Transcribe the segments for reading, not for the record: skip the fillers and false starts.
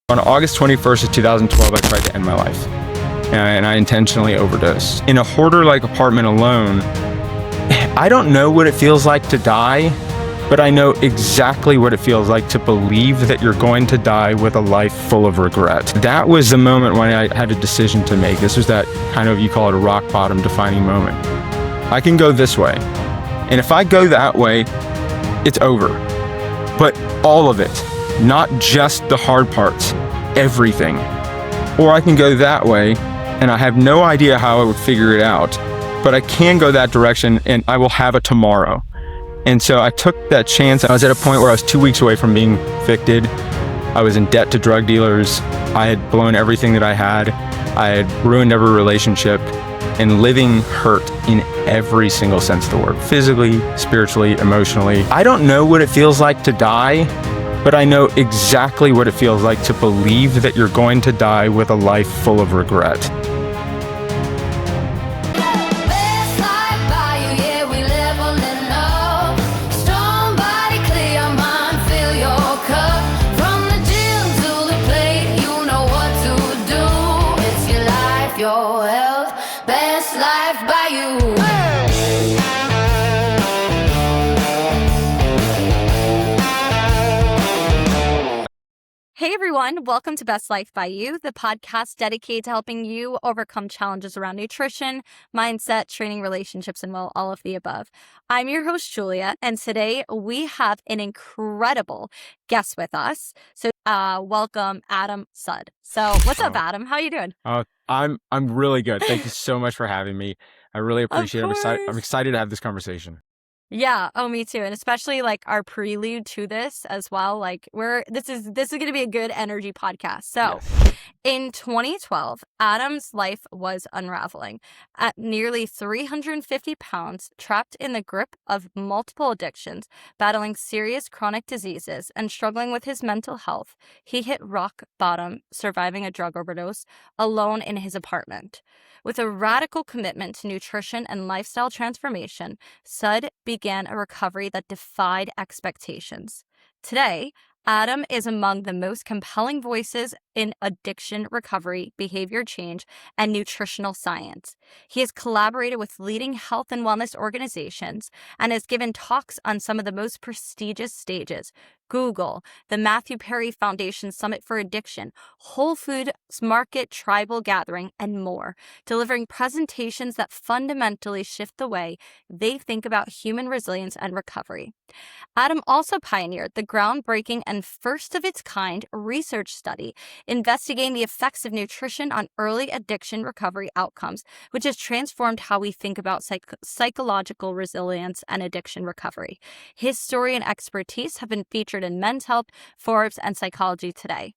On August 21st of 2012, I tried to end my life, and I intentionally overdosed. In a hoarder-like apartment alone, I don't know what it feels like to die, but I know exactly what it feels like to believe that you're going to die with a life full of regret. That was the moment when I had a decision to make. This was that kind of, you call it a rock bottom defining moment. I can go this way, and if I go that way, it's over. But all of it. Not just the hard parts, everything. Or I can go that way, and I have no idea how I would figure it out, but I can go that direction and I will have a tomorrow. And so I took that chance. I was at a point where I was 2 weeks away from being evicted. I was in debt to drug dealers. I had blown everything that I had. I had ruined every relationship and living hurt in every single sense of the word, physically, spiritually, emotionally. I don't know what it feels like to die, but I know exactly what it feels like to believe that you're going to die with a life full of regret. Your health, best life by you. Hey everyone, welcome to Best Life by You, the podcast dedicated to helping you overcome challenges around nutrition, mindset, training, relationships, and well, all of the above. I'm your host, Julia, and today we have an incredible guest with us. So welcome Adam Sud. So what's up, Adam? How you doing? I'm really good. Thank you so much for having me. I really appreciate it. I'm course. excited to have this conversation. Yeah, oh me too. And especially like our prelude to this as well. Like this is gonna be a good energy podcast. So Yes. in 2012, Adam's life was unraveling. At nearly 350 pounds, trapped in the grip of multiple addictions, battling serious chronic diseases, and struggling with his mental health, he hit rock bottom, surviving a drug overdose alone in his apartment. With a radical commitment to nutrition and lifestyle transformation, Sud began a recovery that defied expectations. Today, Adam is among the most compelling voices in addiction recovery, behavior change, and nutritional science. He has collaborated with leading health and wellness organizations and has given talks on some of the most prestigious stages: Google, the Matthew Perry Foundation Summit for Addiction, Whole Foods Market Tribal Gathering, and more, delivering presentations that fundamentally shift the way they think about human resilience and recovery. Adam also pioneered the groundbreaking and first of its kind research study investigating the effects of nutrition on early addiction recovery outcomes, which has transformed how we think about psychological resilience and addiction recovery. His story and expertise have been featured in Men's Health, Forbes, and Psychology Today.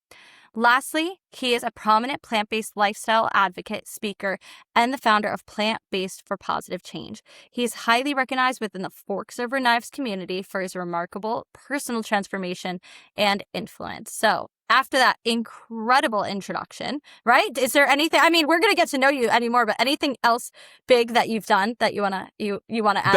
Lastly, he is a prominent plant-based lifestyle advocate, speaker, and the founder of Plant-Based for Positive Change. He is highly recognized within the Forks Over Knives community for his remarkable personal transformation and influence. So, after that incredible introduction, right? Is there anything? I mean, we're gonna get to know you anymore, but anything else big that you've done that you wanna add Best on?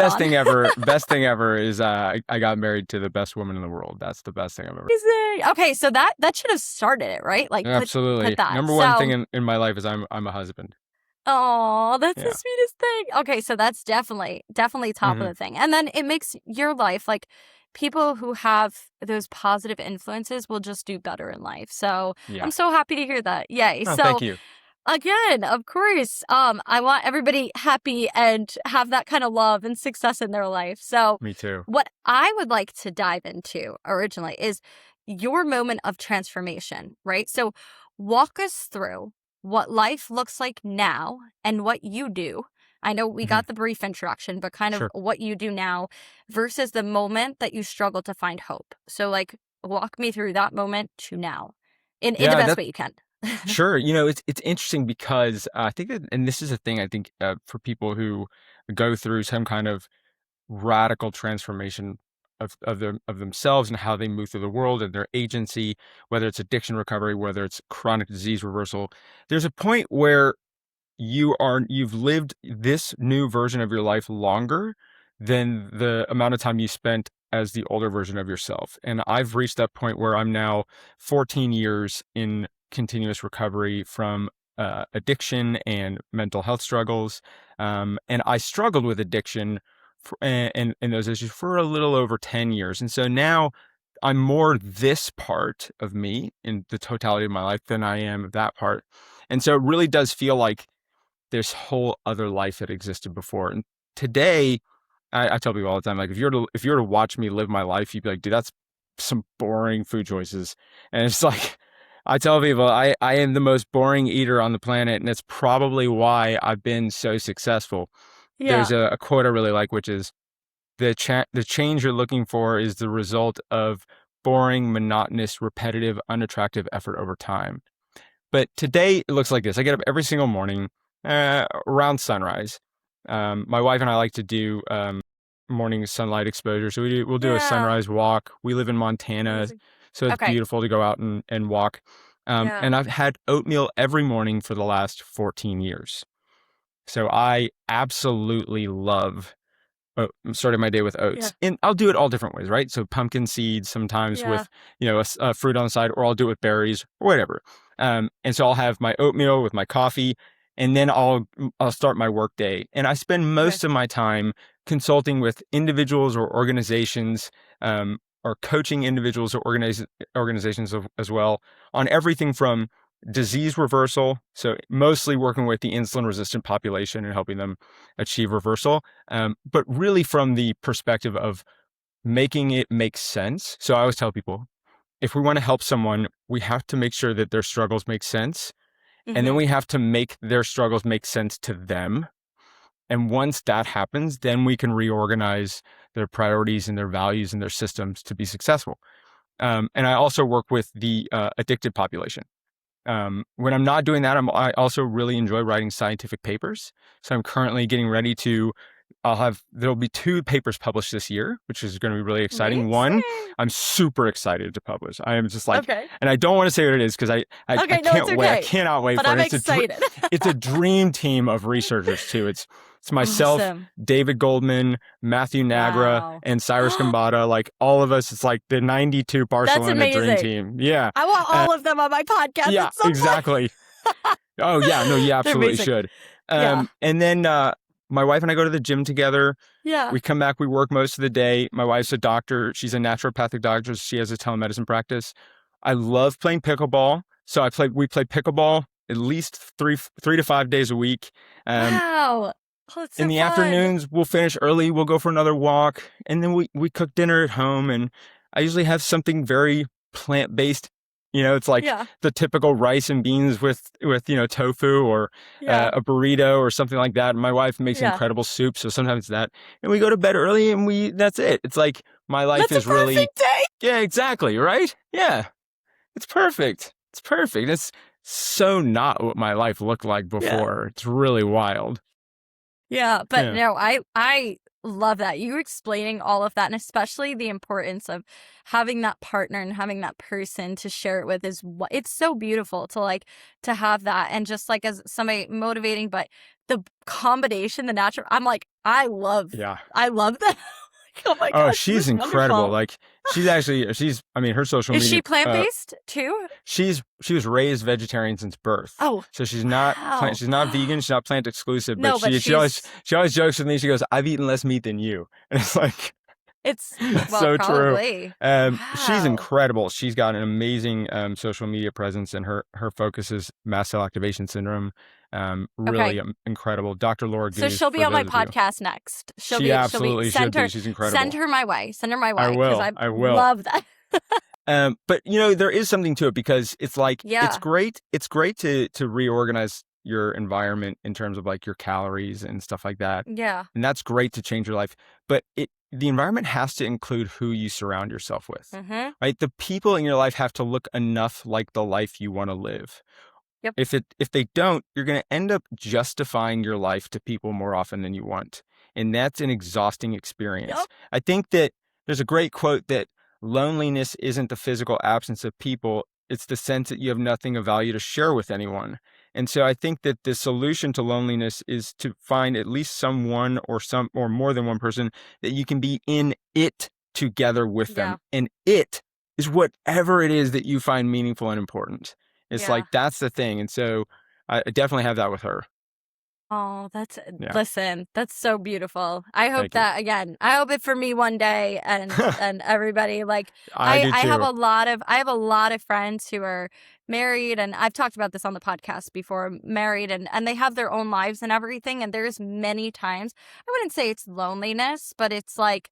Best thing ever is I got married to the best woman in the world. That's the best thing I've ever. Amazing. Okay, so that should have started it, right? Like Absolutely. put that. Number one thing in my life is I'm a husband. Oh, that's Yeah. the sweetest thing. Okay, so that's definitely top of the thing. And then it makes your life, like, people who have those positive influences will just do better in life. So Yeah. I'm so happy to hear that. Yay. Oh, So thank you. again, of course, I want everybody happy and have that kind of love and success in their life. So Me too. what I would like to dive into originally is your moment of transformation, right? So walk us through what life looks like now and what you do. I know we got the brief introduction, but kind of Sure. what you do now versus the moment that you struggled to find hope. So like walk me through that moment to now in the best way you can. Sure. You know, it's interesting because I think that, and this is a thing I think for people who go through some kind of radical transformation of themselves and how they move through the world and their agency, whether it's addiction recovery, whether it's chronic disease reversal, there's a point where you've lived this new version of your life longer than the amount of time you spent as the older version of yourself. And I've reached that point where I'm now 14 years in continuous recovery from addiction and mental health struggles. And I struggled with addiction and those issues for a little over 10 years. And so now I'm more this part of me in the totality of my life than I am that part. And so it really does feel like this whole other life that existed before. And today, I tell people all the time, like, if you were to watch me live my life, you'd be like, dude, that's some boring food choices. And it's like, I tell people, I am the most boring eater on the planet, and it's probably why I've been so successful. Yeah. There's a quote I really like, which is, the change you're looking for is the result of boring, monotonous, repetitive, unattractive effort over time. But today it looks like this. I get up every single morning around sunrise. My wife and I like to do morning sunlight exposure. So we'll do a sunrise walk. We live in Montana, Amazing. so it's beautiful to go out and walk. And I've had oatmeal every morning for the last 14 years. So I absolutely love starting my day with oats. And I'll do it all different ways, right? So pumpkin seeds sometimes with, a fruit on the side, or I'll do it with berries or whatever. And so I'll have my oatmeal with my coffee, and then I'll start my work day. And I spend most of my time consulting with individuals or organizations, or coaching individuals or organizations as well on everything from disease reversal. So mostly working with the insulin resistant population and helping them achieve reversal. But really from the perspective of making it make sense. So I always tell people, if we want to help someone, we have to make sure that their struggles make sense. And then we have to make their struggles make sense to them. And once that happens, then we can reorganize their priorities and their values and their systems to be successful. And I also work with the addicted population. When I'm not doing that, I also really enjoy writing scientific papers. So I'm currently getting ready to, there'll be 2 papers published this year, which is going to be really exciting. One, I'm super excited to publish. I am just like, and I don't want to say what it is because I can't wait. I cannot wait but for I'm it. excited. It's a dream team of researchers too. It's myself, David Goldman, Matthew Nagra, and Cyrus Kambata. Like all of us, it's like the 92 Barcelona dream team. Yeah. I want all of them on my podcast. Yeah, exactly. Oh yeah, no, you absolutely should. And then my wife and I go to the gym together. Yeah. We come back, we work most of the day. My wife's a doctor. She's a naturopathic doctor. She has a telemedicine practice. I love playing pickleball. So we play pickleball at least 3 to 5 days a week. Wow. Oh, it's so in the fun. afternoons, we'll finish early. We'll go for another walk. And then we cook dinner at home. And I usually have something very plant-based. It's like the typical rice and beans with tofu or a burrito or something like that. My wife makes incredible soup, so sometimes it's that. And we go to bed early, and that's it. It's like my life is really perfect day. Yeah, exactly, right? Yeah, it's perfect. It's perfect. It's so not what my life looked like before. It's really wild. Yeah, but no, I love that. You explaining all of that, and especially the importance of having that partner and having that person to share it with it's so beautiful to have that. And just like as somebody motivating, but the combination, the natural, I'm like, I love that. Oh my gosh, she's incredible. Wonderful. Like her social media. Is she plant-based too? She was raised vegetarian since birth. Oh, so she's not she's not vegan. She's not plant exclusive. But, no, she always jokes with me. She goes, "I've eaten less meat than you," and it's like it's so probably. True. She's incredible. She's got an amazing social media presence, and her focus is mast cell activation syndrome. Really incredible. Dr. Laura Goose. So she'll be on my podcast next. She absolutely should be. She's incredible. Send her my way. I will. I will. Love that. But there is something to it because it's like it's great. It's great to reorganize your environment in terms of like your calories and stuff like that. Yeah. And that's great to change your life. But the environment has to include who you surround yourself with. Mm-hmm. Right? The people in your life have to look enough like the life you want to live. Yep. If they don't, you're going to end up justifying your life to people more often than you want. And that's an exhausting experience. Yep. I think that there's a great quote that loneliness isn't the physical absence of people. It's the sense that you have nothing of value to share with anyone. And so I think that the solution to loneliness is to find at least someone or more than one person that you can be in it together with Yeah. them. And it is whatever it is that you find meaningful and important. It's Yeah. like, that's the thing. And so I definitely have that with her. Oh, Yeah. listen, that's so beautiful. I hope Thank you. that again. I hope it for me one day and everybody like I do I have too. I have a lot of friends who are married, and I've talked about this on the podcast before, married and they have their own lives and everything, and there's many times, I wouldn't say it's loneliness, but it's like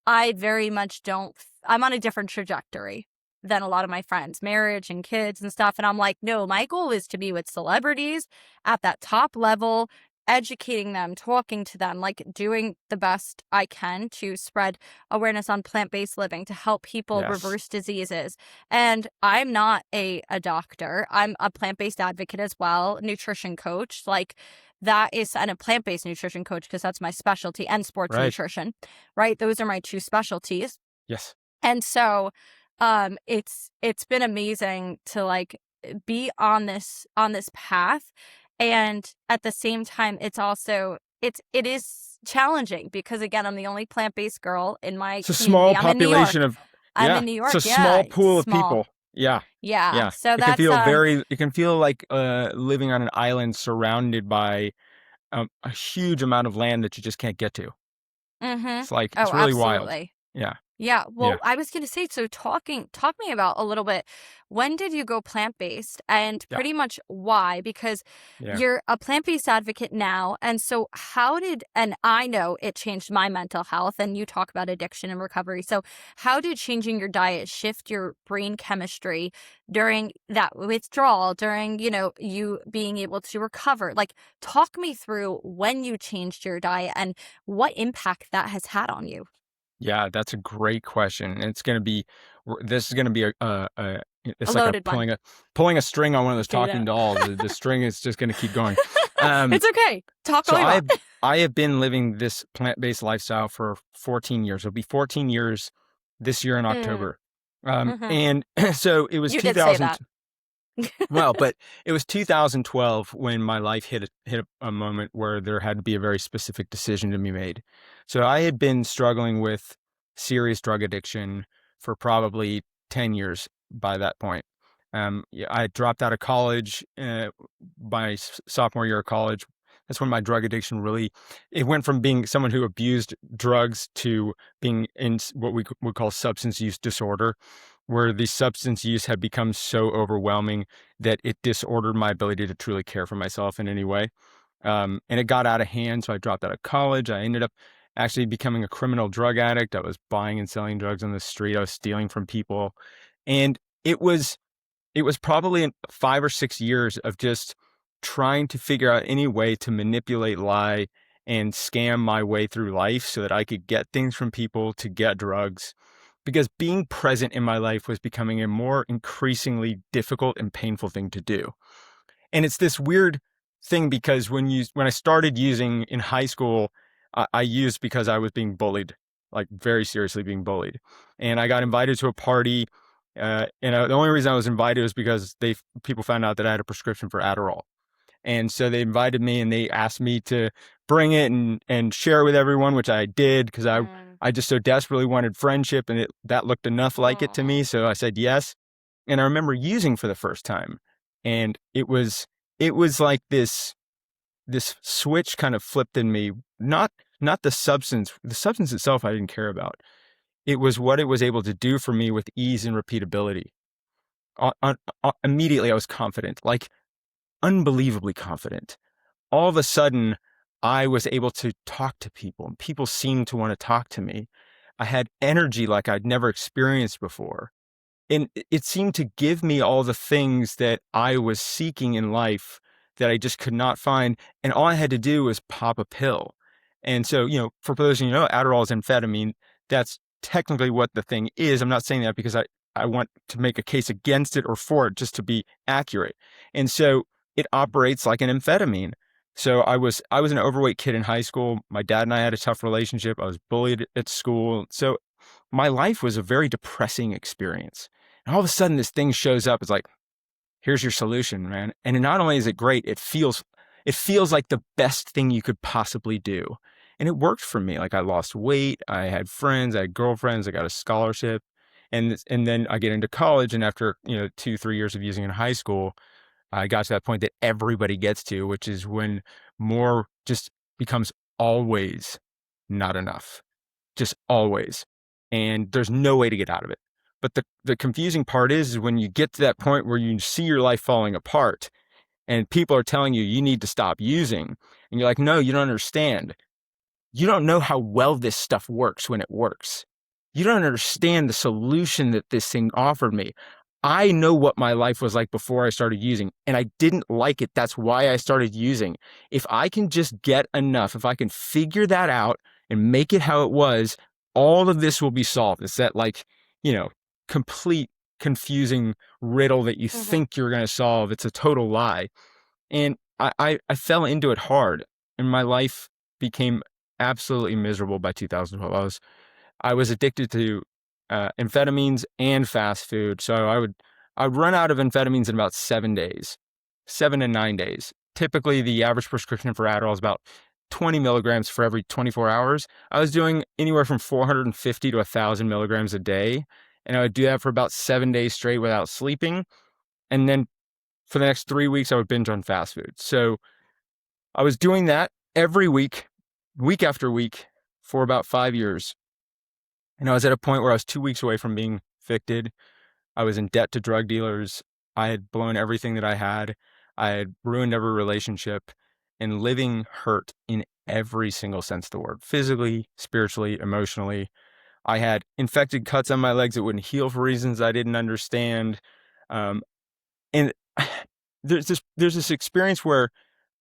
I very much don't I'm on a different trajectory than a lot of my friends, marriage and kids and stuff. And I'm like, no, my goal is to be with celebrities at that top level, educating them, talking to them, like doing the best I can to spread awareness on plant-based living to help people Yes. reverse diseases. And I'm not a doctor. I'm a plant-based advocate as well, nutrition coach. Like that is, and a plant-based nutrition coach, because that's my specialty, and sports Right. nutrition, right? Those are my two specialties. Yes. And so it's been amazing to like be on this path, and at the same time it is challenging because again, I'm the only plant-based girl in my It's a community. small I'm in New York. population of, I'm in New York. it's a Yeah, small pool of small. people. Yeah. Yeah. So It can that's feel it can feel like living on an island surrounded by a huge amount of land that you just can't get to. It's like, it's really wild. absolutely. Yeah. Yeah. Well, Yeah. I was going to say, so talk me about a little bit, when did you go plant-based and Yeah. pretty much why? Because Yeah. you're a plant-based advocate now. And so and I know it changed my mental health, and you talk about addiction and recovery. So how did changing your diet shift your brain chemistry during that withdrawal, during, you being able to recover? Like, talk me through when you changed your diet and what impact that has had on you. Yeah, that's a great question. And this is going to be it's A like loaded one. pulling a string on one of those Do that. talking dolls. The string is just going to keep going. It's okay. Talk So all you want. I have been living this plant-based lifestyle for 14 years. It'll be 14 years this year in October. And so it was You did say 2000. that. Well, but it was 2012 when my life hit a moment where there had to be a very specific decision to be made. So I had been struggling with serious drug addiction for probably 10 years by that point. I dropped out of college by sophomore year of college. That's when my drug addiction it went from being someone who abused drugs to being in what we would call substance use disorder, where the substance use had become so overwhelming that it disordered my ability to truly care for myself in any way. And it got out of hand, so I dropped out of college. I ended up actually becoming a criminal drug addict. I was buying and selling drugs on the street. I was stealing from people. And it was probably 5 or 6 years of just trying to figure out any way to manipulate, lie, and scam my way through life so that I could get things from people to get drugs. Because being present in my life was becoming a more increasingly difficult and painful thing to do. And it's this weird thing because when I started using in high school, I used because I was being bullied, like very seriously being bullied. And I got invited to a party. The only reason I was invited was because people found out that I had a prescription for Adderall. And so they invited me and they asked me to bring it and share it with everyone, which I did because I just so desperately wanted friendship, and that looked enough like it to me. So I said yes. And I remember using for the first time, and it was like this switch kind of flipped in me. Not the substance. The substance itself I didn't care about. It was what it was able to do for me with ease and repeatability. Immediately I was confident, like unbelievably confident. All of a sudden, I was able to talk to people, and people seemed to want to talk to me. I had energy like I'd never experienced before. And it seemed to give me all the things that I was seeking in life that I just could not find. And all I had to do was pop a pill. And so, for those of you who know, Adderall is amphetamine. That's technically what the thing is. I'm not saying that because I want to make a case against it or for it, just to be accurate. And so it operates like an amphetamine. So I was an overweight kid in high school. My dad and I had a tough relationship. I was bullied at school. So my life was a very depressing experience. And all of a sudden this thing shows up. It's like, here's your solution, man. And not only is it great, it feels like the best thing you could possibly do. And it worked for me. Like I lost weight, I had friends, I had girlfriends, I got a scholarship. And then I get into college, and after, 2, 3 years of using in high school, I got to that point that everybody gets to, which is when more just becomes always not enough, just always. And there's no way to get out of it. But the confusing part is when you get to that point where you see your life falling apart and people are telling you need to stop using, and you're like, no, you don't understand. You don't know how well this stuff works when it works. You don't understand the solution that this thing offered me. I know what my life was like before I started using, and I didn't like it. That's why I started using. If I can just get enough, if I can figure that out and make it how it was, all of this will be solved. It's that complete confusing riddle that you think you're going to solve. It's a total lie. And I fell into it hard, and my life became absolutely miserable by 2012. I was addicted to amphetamines and fast food. So I'd run out of amphetamines in about 7 days, 7 to 9 days. Typically, the average prescription for Adderall is about 20 milligrams for every 24 hours. I was doing anywhere from 450 to 1,000 milligrams a day. And I would do that for about 7 days straight without sleeping. And then for the next 3 weeks, I would binge on fast food. So I was doing that every week, week after week, for about 5 years. And I was at a point where I was 2 weeks away from being evicted. I was in debt to drug dealers. I had blown everything that I had. I had ruined every relationship, and living hurt in every single sense of the word, physically, spiritually, emotionally. I had infected cuts on my legs that wouldn't heal for reasons I didn't understand. And there's this experience where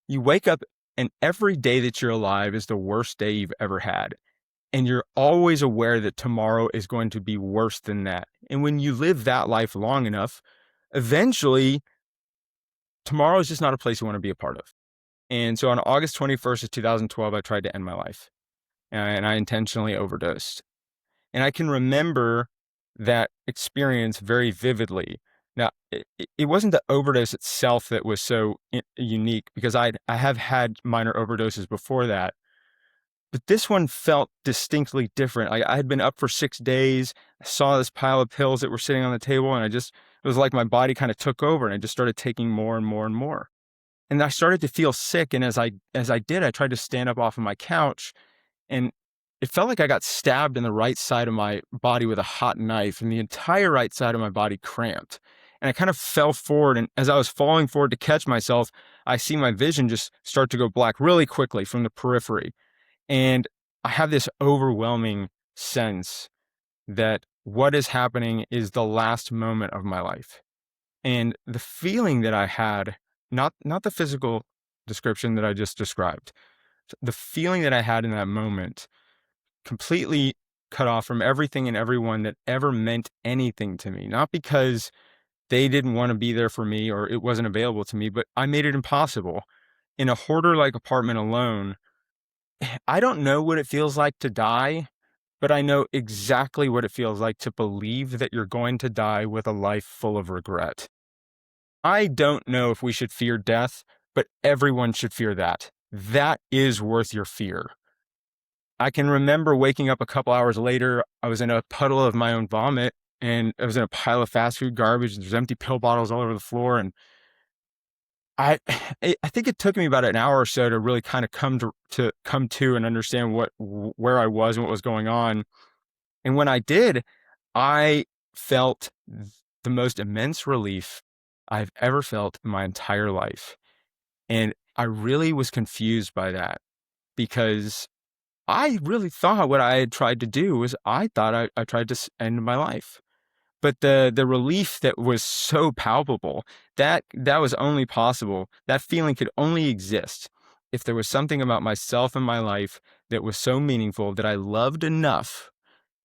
you wake up and every day that you're alive is the worst day you've ever had. And you're always aware that tomorrow is going to be worse than that. And when you live that life long enough, eventually tomorrow is just not a place you want to be a part of. And so on August 21st of 2012, I tried to end my life, and I intentionally overdosed. And I can remember that experience very vividly. Now, it wasn't the overdose itself that was so unique, because I have had minor overdoses before that. But this one felt distinctly different. I had been up for 6 days. I saw this pile of pills that were sitting on the table, and it was like my body kind of took over, and I just started taking more and more and more. And I started to feel sick. And as I did, I tried to stand up off of my couch, and it felt like I got stabbed in the right side of my body with a hot knife, and the entire right side of my body cramped. And I kind of fell forward, and as I was falling forward to catch myself, I see my vision just start to go black really quickly from the periphery. And I have this overwhelming sense that what is happening is the last moment of my life. And the feeling that I had, not the physical description that I just described, the feeling that I had in that moment completely cut off from everything and everyone that ever meant anything to me. Not because they didn't want to be there for me or it wasn't available to me, but I made it impossible. In a hoarder-like apartment alone, I don't know what it feels like to die, but I know exactly what it feels like to believe that you're going to die with a life full of regret. I don't know if we should fear death, but everyone should fear that. That is worth your fear. I can remember waking up a couple hours later. I was in a puddle of my own vomit, and I was in a pile of fast food garbage. There's empty pill bottles all over the floor, and I think it took me about an hour or so to really kind of come to and understand where I was and what was going on. And when I did, I felt the most immense relief I've ever felt in my entire life. And I really was confused by that, because I really thought what I had tried to do was I thought I tried to end my life. But the relief that was so palpable, that was only possible, that feeling could only exist if there was something about myself and my life that was so meaningful that I loved enough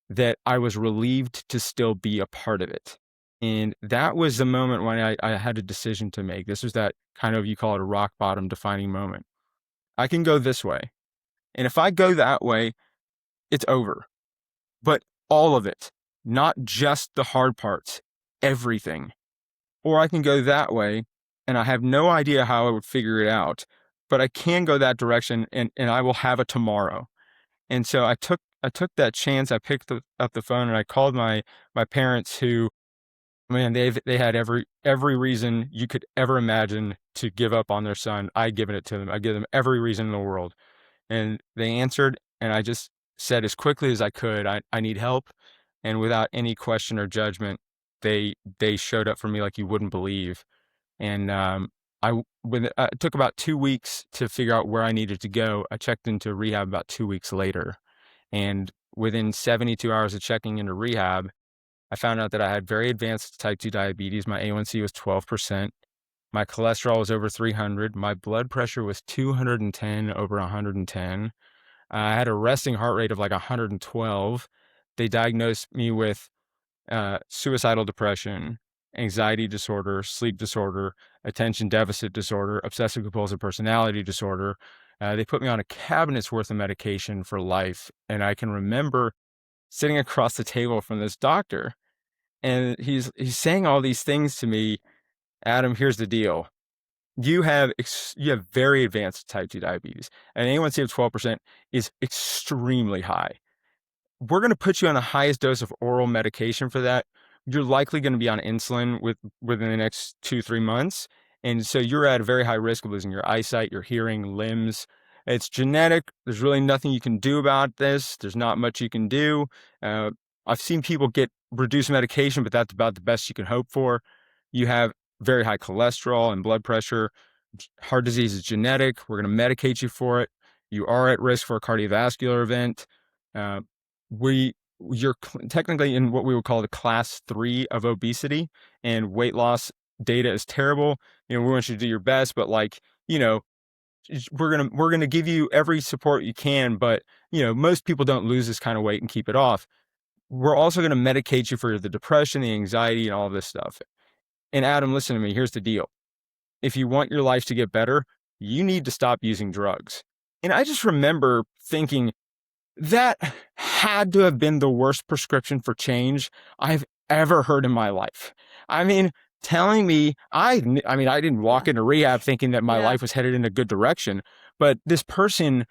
that I was relieved to still be a part of it. And that was the moment when I had a decision to make. This was that kind of, you call it a rock bottom defining moment. I can go this way. And if I go that way, it's over. But all of it. Not just the hard parts, everything. Or I can go that way, and I have no idea how I would figure it out, but I can go that direction, and I will have a tomorrow. And so I took that chance. I picked up the phone and I called my parents, who, man, they had every reason you could ever imagine to give up on their son. I'd given it to them. I give them every reason in the world. And they answered, and I just said as quickly as I could, I need help. And without any question or judgment, they showed up for me like you wouldn't believe. And it took about 2 weeks to figure out where I needed to go. I checked into rehab about 2 weeks later. And within 72 hours of checking into rehab, I found out that I had very advanced type 2 diabetes. My A1C was 12%. My cholesterol was over 300. My blood pressure was 210 over 110. I had a resting heart rate of like 112. They diagnosed me with suicidal depression, anxiety disorder, sleep disorder, attention deficit disorder, obsessive compulsive personality disorder. They put me on a cabinet's worth of medication for life. And I can remember sitting across the table from this doctor, and he's saying all these things to me. Adam, here's the deal. You have very advanced type 2 diabetes. An A1C of 12% is extremely high. We're going to put you on the highest dose of oral medication for that. You're likely going to be on insulin within the next 2-3 months. And so you're at a very high risk of losing your eyesight, your hearing, limbs. It's genetic. There's really nothing you can do about this. There's not much you can do. I've seen people get reduced medication, but that's about the best you can hope for. You have very high cholesterol and blood pressure. Heart disease is genetic. We're going to medicate you for it. You are at risk for a cardiovascular event. You're technically in what we would call the class 3 of obesity, and weight loss data is terrible. We want you to do your best, but we're going to give you every support you can, but most people don't lose this kind of weight and keep it off. We're also going to medicate you for the depression, the anxiety, and all this stuff. And Adam, listen to me, here's the deal. If you want your life to get better, you need to stop using drugs. And I just remember thinking, that had to have been the worst prescription for change I've ever heard in my life. I mean, telling me, I didn't walk into rehab thinking that my life was headed in a good direction, but this person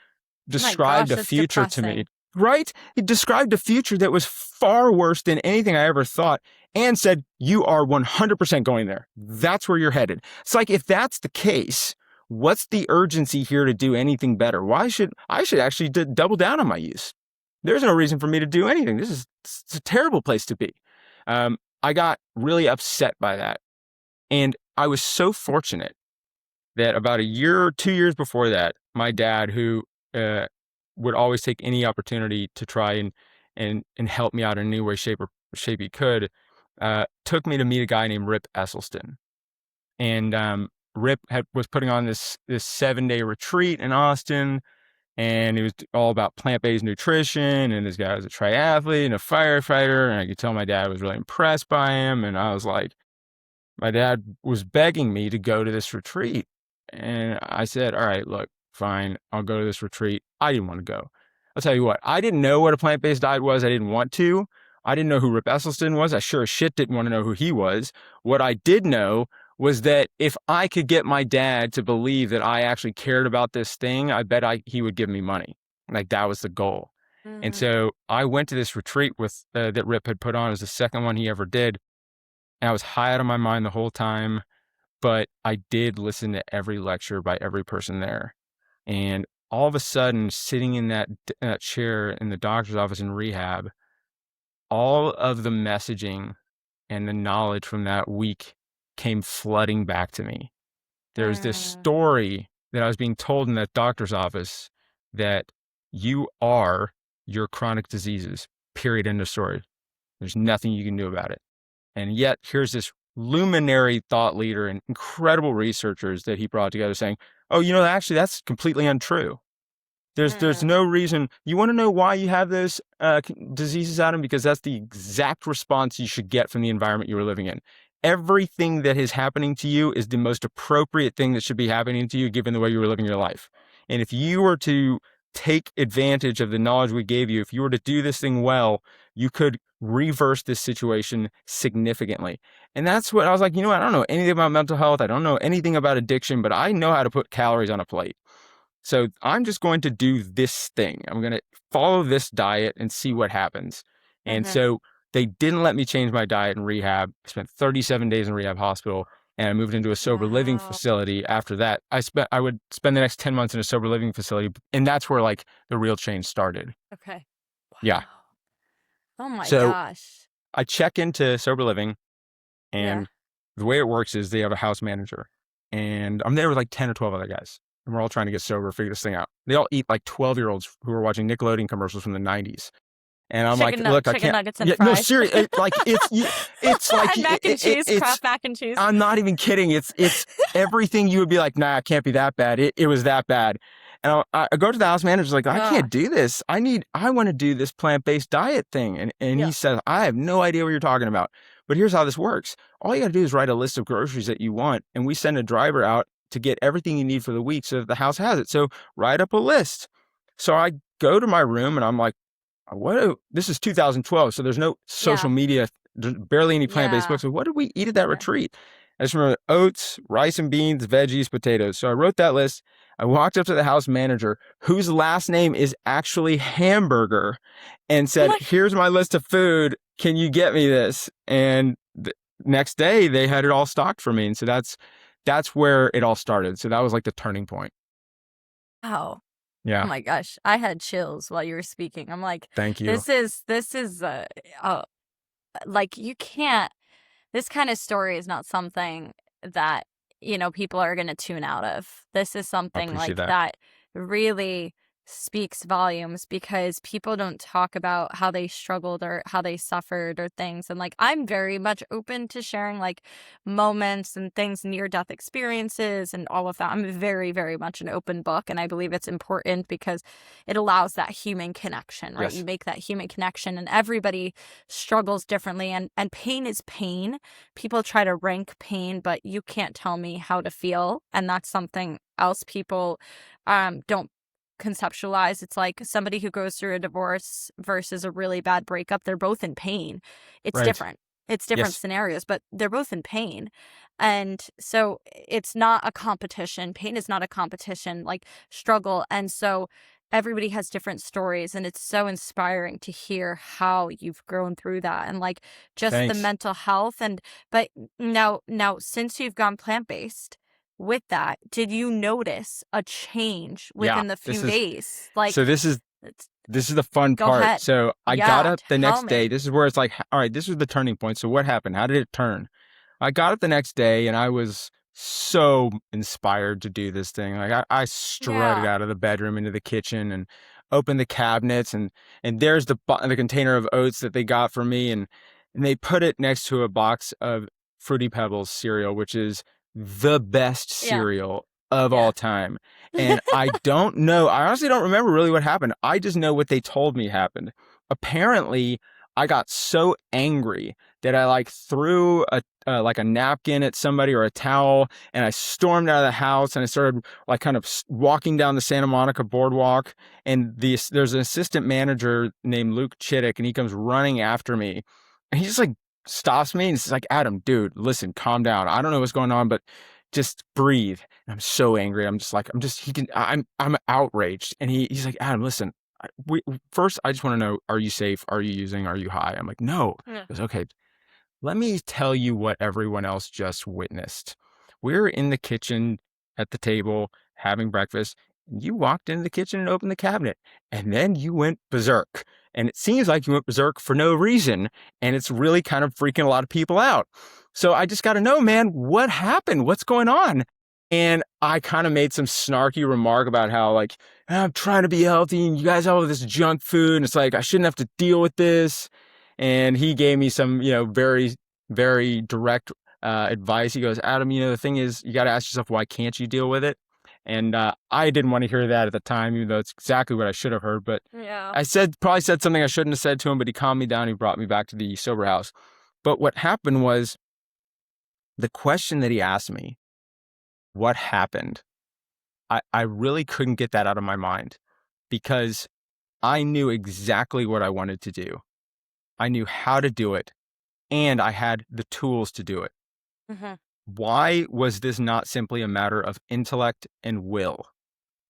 described a future to me, right? He described a future that was far worse than anything I ever thought, and said, you are 100% going there. That's where you're headed. It's like, if that's the case, what's the urgency here to do anything better? Why should I actually double down on my use? There's no reason for me to do anything. It's a terrible place to be. I got really upset by that. And I was so fortunate that about 1 or 2 years before that, my dad, who would always take any opportunity to try and help me out in any way, shape he could, took me to meet a guy named Rip Esselstyn. And Rip was putting on this 7-day retreat in Austin, and it was all about plant-based nutrition. And this guy was a triathlete and a firefighter, and I could tell my dad was really impressed by him. And I was like, my dad was begging me to go to this retreat. And I said, all right, look, fine, I'll go to this retreat. I didn't want to go. I'll tell you what, I didn't know what a plant-based diet was. I didn't want to. I didn't know who Rip Esselstyn was. I sure as shit didn't want to know who he was. What I did know was that if I could get my dad to believe that I actually cared about this thing, I bet he would give me money. Like, that was the goal. Mm-hmm. And so I went to this retreat that Rip had put on. It was the second one he ever did. And I was high out of my mind the whole time, but I did listen to every lecture by every person there. And all of a sudden, sitting in that chair in the doctor's office in rehab, all of the messaging and the knowledge from that week came flooding back to me. There was this story that I was being told in that doctor's office, that you are your chronic diseases, period, end of story. There's nothing you can do about it. And yet here's this luminary thought leader and incredible researchers that he brought together saying, oh, actually that's completely untrue. There's no reason. You want to know why you have those diseases, Adam? Because that's the exact response you should get from the environment you were living in. Everything that is happening to you is the most appropriate thing that should be happening to you given the way you were living your life. And if you were to take advantage of the knowledge we gave you, if you were to do this thing well, you could reverse this situation significantly. And that's what I was like, I don't know anything about mental health. I don't know anything about addiction, but I know how to put calories on a plate. So I'm just going to do this thing. I'm going to follow this diet and see what happens. And so they didn't let me change my diet in rehab. I spent 37 days in rehab hospital, and I moved into a sober living Wow. facility. After that, I would spend the next 10 months in a sober living facility, and that's where like the real change started. Okay. Wow. Yeah. Oh my So gosh. I check into sober living, Yeah. and the way it works is they have a house manager, and I'm there with like 10 or 12 other guys, and we're all trying to get sober, figure this thing out. They all eat like 12-year-olds who are watching Nickelodeon commercials from the 90s. And I'm like, look, I Chicken can't. nuggets and Yeah, fries. no, seriously, it's like and mac and cheese, it's, Kraft mac and cheese. I'm not even kidding. It's everything you would be like, nah, it can't be that bad. It was that bad. And I go to the house manager, like, I can't do this. I want to do this plant-based diet thing. And he says, I have no idea what you're talking about. But here's how this works. All you got to do is write a list of groceries that you want, and we send a driver out to get everything you need for the week so that the house has it. So write up a list. So I go to my room and I'm like, this is 2012, so there's no social media, there's barely any plant-based books. So what did we eat at that retreat? I just remember oats, rice and beans, veggies, potatoes. So I wrote that list. I walked up to the house manager, whose last name is actually Hamburger, and said, here's my list of food. Can you get me this? And the next day they had it all stocked for me. And so that's where it all started. So that was like the turning point. Wow. Yeah. Oh my gosh. I had chills while you were speaking. I'm like, thank you. this is like you can't, this kind of story is not something that, people are going to tune out of. This is something like that really speaks volumes, because people don't talk about how they struggled or how they suffered or things. And like, I'm very much open to sharing like moments and things, near-death experiences and all of that. I'm very, very much an open book, and I believe it's important because it allows that human connection, right? Yes. You make that human connection, and everybody struggles differently, and pain is pain. People try to rank pain, but you can't tell me how to feel, and that's something else people don't conceptualize. It's like somebody who goes through a divorce versus a really bad breakup. They're both in pain. It's different. It's different scenarios, but they're both in pain. And so it's not a competition. Pain is not a competition, like struggle. And so everybody has different stories, and it's so inspiring to hear how you've grown through that, and like just the mental health. But now since you've gone plant-based, with that, did you notice a change within the few days? Like, so this is the fun part. Ahead. So I got up the next day. This is where it's like, all right, this was the turning point. So what happened? How did it turn? I got up the next day and I was so inspired to do this thing. Like I strutted out of the bedroom into the kitchen and opened the cabinets, and there's the container of oats that they got for me, and they put it next to a box of Fruity Pebbles cereal, which is the best cereal of all time. And I honestly don't remember really what happened. I just know what they told me happened. Apparently, I got so angry that I like threw a napkin at somebody or a towel, and I stormed out of the house, and I started like kind of walking down the Santa Monica boardwalk. And there's an assistant manager named Luke Chittick, and he comes running after me, and he just like stops me and he's like, Adam, dude, listen, calm down. I don't know what's going on, but just breathe. And I'm so angry. I'm outraged. And he's like, Adam, listen, first, I just want to know, are you safe? Are you using? Are you high? I'm like, no. He goes, okay, let me tell you what everyone else just witnessed. We're in the kitchen at the table having breakfast. And you walked into the kitchen and opened the cabinet, and then you went berserk. And it seems like you went berserk for no reason, and it's really kind of freaking a lot of people out. So I just got to know, man, what happened? What's going on? And I kind of made some snarky remark about how like, I'm trying to be healthy and you guys have all this junk food, and it's like, I shouldn't have to deal with this. And he gave me some, very, very direct advice. He goes, Adam, the thing is, you got to ask yourself, why can't you deal with it? And I didn't want to hear that at the time, even though it's exactly what I should have heard. But I probably said something I shouldn't have said to him, but he calmed me down. He brought me back to the sober house. But what happened was, the question that he asked me, what happened? I really couldn't get that out of my mind, because I knew exactly what I wanted to do. I knew how to do it, and I had the tools to do it. Why was this not simply a matter of intellect and will?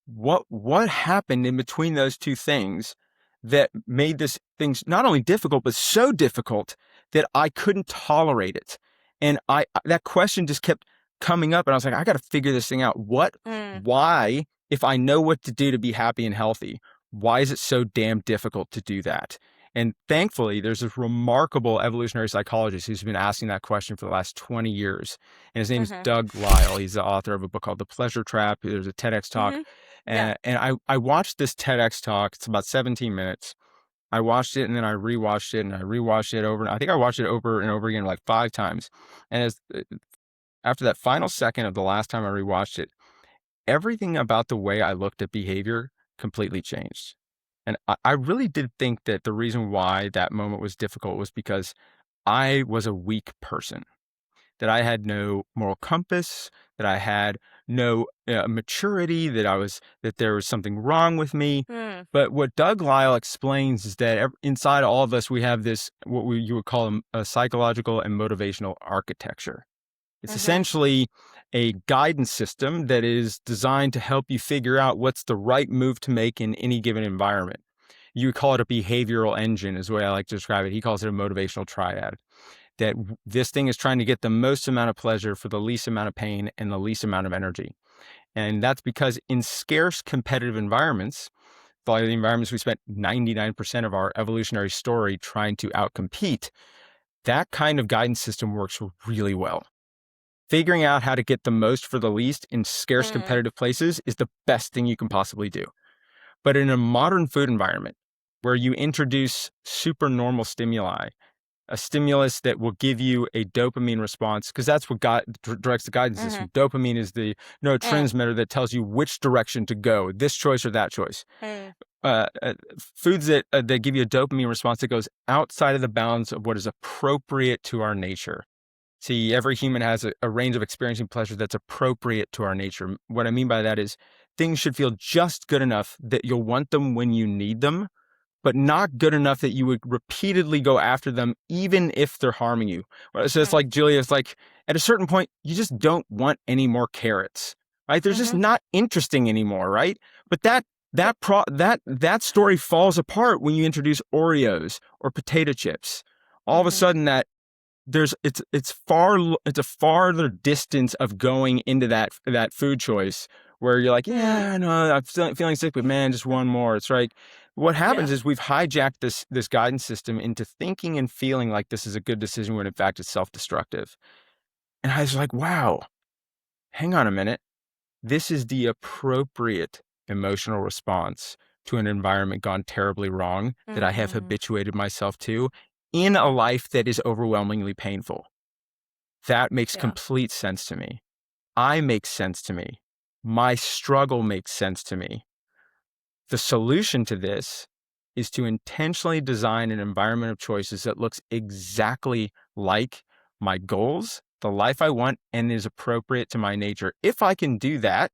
what happened in between those two things that made this thing not only difficult, but so difficult that I couldn't tolerate it. And that question just kept coming up, and I was like, I got to figure this thing out. Why, if I know what to do to be happy and healthy, why is it so damn difficult to do that? And thankfully, there's this remarkable evolutionary psychologist who's been asking that question for the last 20 years. And his name is Doug Lisle. He's the author of a book called The Pleasure Trap. There's a TEDx talk. And I watched this TEDx talk. It's about 17 minutes. I watched it, and then I rewatched it, and I rewatched it over. I think I watched it over and over again like 5 times. And after that final second of the last time I rewatched it, everything about the way I looked at behavior completely changed. And I really did think that the reason why that moment was difficult was because I was a weak person, that I had no moral compass, that I had no maturity, that there was something wrong with me. But what Doug Lisle explains is that inside all of us, we have this, you would call a psychological and motivational architecture. It's essentially a guidance system that is designed to help you figure out what's the right move to make in any given environment. You call it a behavioral engine is the way I like to describe it. He calls it a motivational triad. That this thing is trying to get the most amount of pleasure for the least amount of pain and the least amount of energy. And that's because in scarce competitive environments, the environments we spent 99% of our evolutionary story trying to outcompete, that kind of guidance system works really well. Figuring out how to get the most for the least in scarce competitive places is the best thing you can possibly do. But in a modern food environment where you introduce supernormal stimuli, a stimulus that will give you a dopamine response, because that's what directs the guidance system. Dopamine is the neurotransmitter that tells you which direction to go, this choice or that choice. Foods that give you a dopamine response that goes outside of the bounds of what is appropriate to our nature. See, every human has a range of experiencing pleasure that's appropriate to our nature. What I mean by that is things should feel just good enough that you'll want them when you need them, but not good enough that you would repeatedly go after them, even if they're harming you. So it's like, Julia, it's like at a certain point, you just don't want any more carrots, right? They're just not interesting anymore, right? But that story falls apart when you introduce Oreos or potato chips. All of a sudden it's a farther distance of going into that food choice where you're like, yeah, no, I'm feeling sick, but man, just one more. It's like, what happens is we've hijacked this guidance system into thinking and feeling like this is a good decision when in fact it's self-destructive. And I was like, wow, hang on a minute. This is the appropriate emotional response to an environment gone terribly wrong that I have habituated myself to in a life that is overwhelmingly painful. That makes complete sense to me. I make sense to me. My struggle makes sense to me. The solution to this is to intentionally design an environment of choices that looks exactly like my goals, the life I want, and is appropriate to my nature. If I can do that,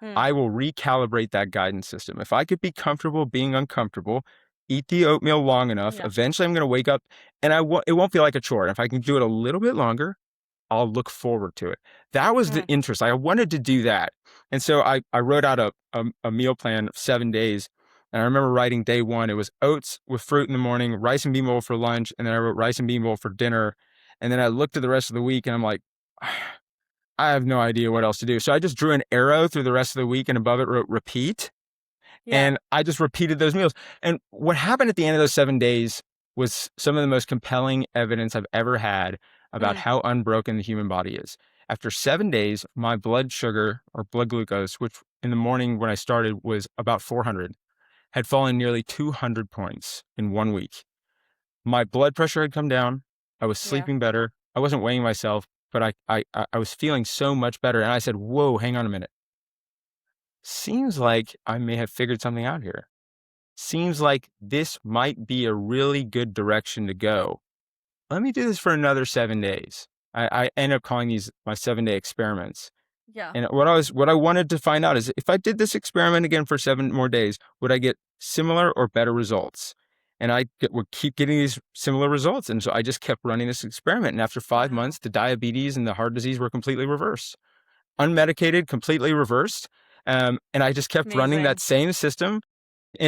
I will recalibrate that guidance system. If I could be comfortable being uncomfortable, eat the oatmeal long enough, eventually I'm going to wake up and it won't feel like a chore. If I can do it a little bit longer, I'll look forward to it. That was the interest. I wanted to do that. And so I wrote out a meal plan of 7 days. And I remember writing day 1, it was oats with fruit in the morning, rice and bean bowl for lunch. And then I wrote rice and bean bowl for dinner. And then I looked at the rest of the week and I'm like, I have no idea what else to do. So I just drew an arrow through the rest of the week and above it wrote repeat. And I just repeated those meals. And what happened at the end of those 7 days was some of the most compelling evidence I've ever had about how unbroken the human body is. After 7 days, my blood sugar or blood glucose, which in the morning when I started was about 400, had fallen nearly 200 points in 1 week. My blood pressure had come down. I was sleeping better. I wasn't weighing myself, but I was feeling so much better. And I said, whoa, hang on a minute. Seems like I may have figured something out here. Seems like this might be a really good direction to go. Let me do this for another 7 days. I end up calling these my 7-day experiments. Yeah. And what I wanted to find out is if I did this experiment again for 7 more days, would I get similar or better results? And would keep getting these similar results. And so I just kept running this experiment. And after 5 months, the diabetes and the heart disease were completely reversed. Unmedicated, completely reversed. And I just kept running that same system.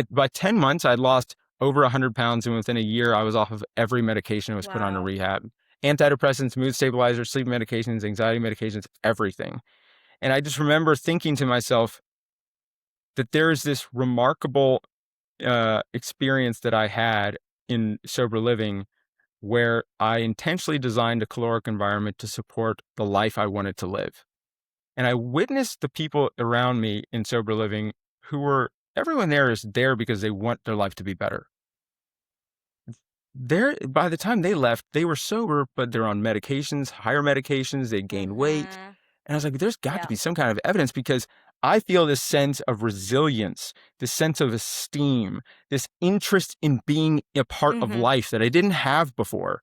By 10 months, I'd lost over 100 pounds. And within a year, I was off of every medication. I was put on a rehab. Antidepressants, mood stabilizers, sleep medications, anxiety medications, everything. And I just remember thinking to myself that there is this remarkable experience that I had in sober living where I intentionally designed a caloric environment to support the life I wanted to live. And I witnessed the people around me in sober living everyone there is there because they want their life to be better. By the time they left, they were sober, but they're on medications, higher medications, they gained weight. And I was like, there's got to be some kind of evidence, because I feel this sense of resilience, this sense of esteem, this interest in being a part of life that I didn't have before.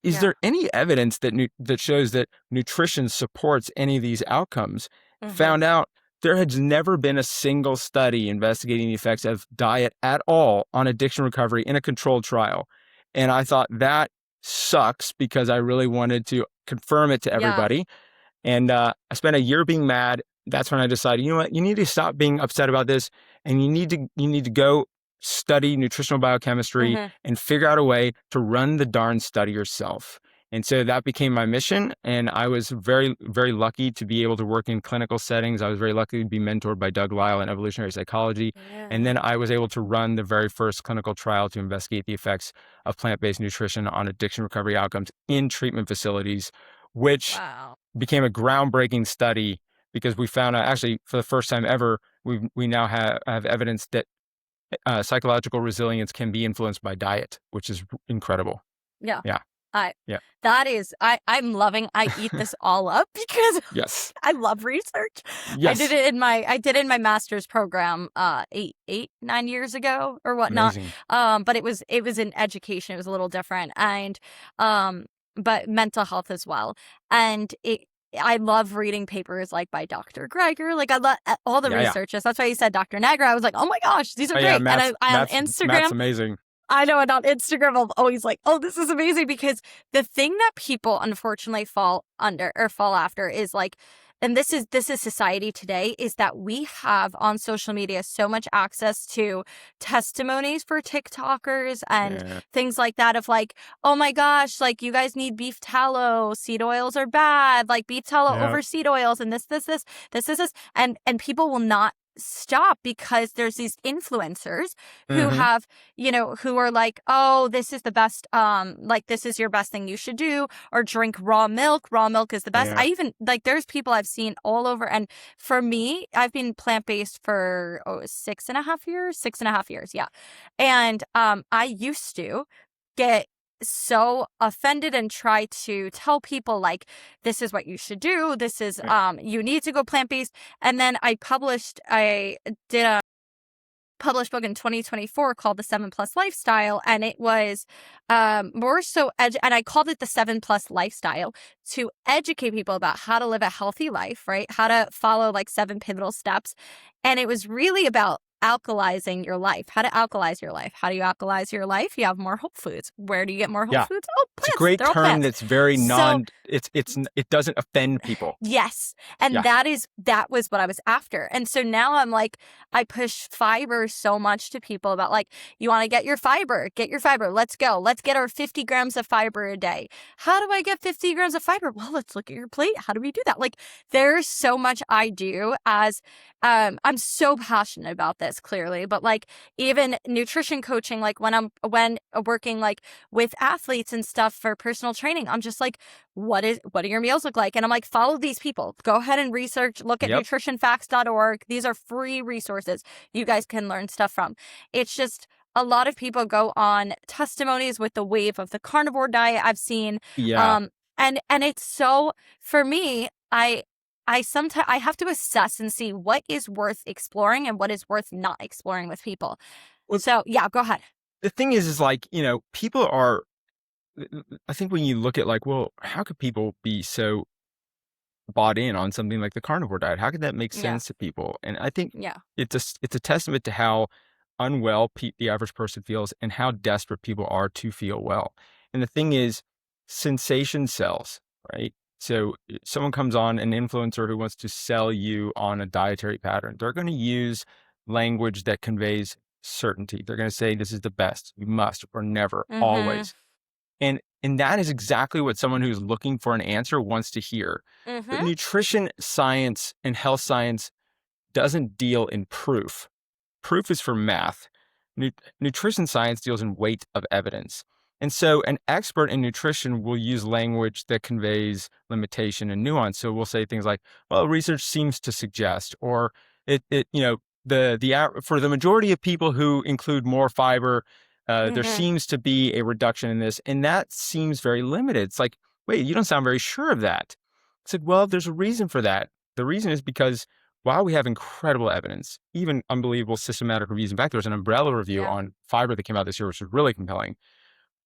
Is there any evidence that shows that nutrition supports any of these outcomes? Found out there has never been a single study investigating the effects of diet at all on addiction recovery in a controlled trial. And I thought that sucks, because I really wanted to confirm it to everybody. And I spent a year being mad. That's when I decided, you know what, you need to stop being upset about this, and you need to go study nutritional biochemistry and figure out a way to run the darn study yourself. And so that became my mission. And I was very, very lucky to be able to work in clinical settings. I was very lucky to be mentored by Doug Lisle in evolutionary psychology. And then I was able to run the very first clinical trial to investigate the effects of plant-based nutrition on addiction recovery outcomes in treatment facilities, which became a groundbreaking study, because we found out, actually, for the first time ever, we now have evidence that psychological resilience can be influenced by diet, which is incredible. That is, I'm loving, I eat this all up because I love research. I did it in my master's program 9 years ago or whatnot. But it was in education. It was a little different, and but mental health as well. And I love reading papers like by Dr. Greger. Like, I love all the researchers. That's why you said Dr. Nagra. I was like, oh my gosh, these are great. And I on Instagram, Matt's amazing. I know, and on Instagram, I'm always like, oh, this is amazing, because the thing that people unfortunately fall after is like, and this is society today, is that we have on social media so much access to testimonies for TikTokers and things like that, of like, oh my gosh, like, you guys need beef tallow, seed oils are bad, like beef tallow over seed oils, and this, and people will not stop, because there's these influencers who have, who are like, oh, this is the best, like, this is your best thing you should do, or drink raw milk is the best. I even, like, there's people I've seen all over, and for me, I've been plant-based for 6.5 years, and I used to get so offended and try to tell people, like, this is what you should do, this is you need to go plant-based. And then I did a published book in 2024 called The 7+ Lifestyle, and it was more so and I called it The 7+ Lifestyle, to educate people about how to live a healthy life, right? How to follow like 7 pivotal steps. And it was really about alkalizing your life. How to alkalize your life. How do you alkalize your life? You have more whole foods. Where do you get more whole foods? Oh, plants. It's a great term that's very it doesn't offend people. Yes. And that was what I was after. And so now I'm like, I push fiber so much to people about, like, you want to get your fiber. Let's go. Let's get our 50 grams of fiber a day. How do I get 50 grams of fiber? Well, let's look at your plate. How do we do that? Like, there's so much I do as I'm so passionate about this, clearly, but like, even nutrition coaching, like when working like with athletes and stuff for personal training, I'm just like, what do your meals look like? And I'm like, follow these people. Go ahead and research, look at nutritionfacts.org. These are free resources you guys can learn stuff from. It's just, a lot of people go on testimonies with the wave of the carnivore diet I've seen. And it's so, for me, I sometimes have to assess and see what is worth exploring and what is worth not exploring with people. Well, so go ahead. The thing is like, people are, I think when you look at like, well, how could people be so bought in on something like the carnivore diet? How could that make sense to people? And I think it's a testament to how unwell the average person feels and how desperate people are to feel well. And the thing is, sensation sells, right? So someone comes on, an influencer who wants to sell you on a dietary pattern, they're going to use language that conveys certainty. They're going to say, this is the best, you must, or never, Mm-hmm. always. And that is exactly what someone who's looking for an answer wants to hear. But Mm-hmm. nutrition science and health science doesn't deal in proof. Proof is for math. Nutrition science deals in weight of evidence. And so an expert in nutrition will use language that conveys limitation and nuance. So we'll say things like, well, research seems to suggest, or for the majority of people who include more fiber, there Mm-hmm. seems to be a reduction in this. And that seems very limited. It's like, wait, you don't sound very sure of that. It's like, well, there's a reason for that. The reason is because while we have incredible evidence, even unbelievable systematic reviews, in fact, there was an umbrella review Yeah. on fiber that came out this year, which was really compelling.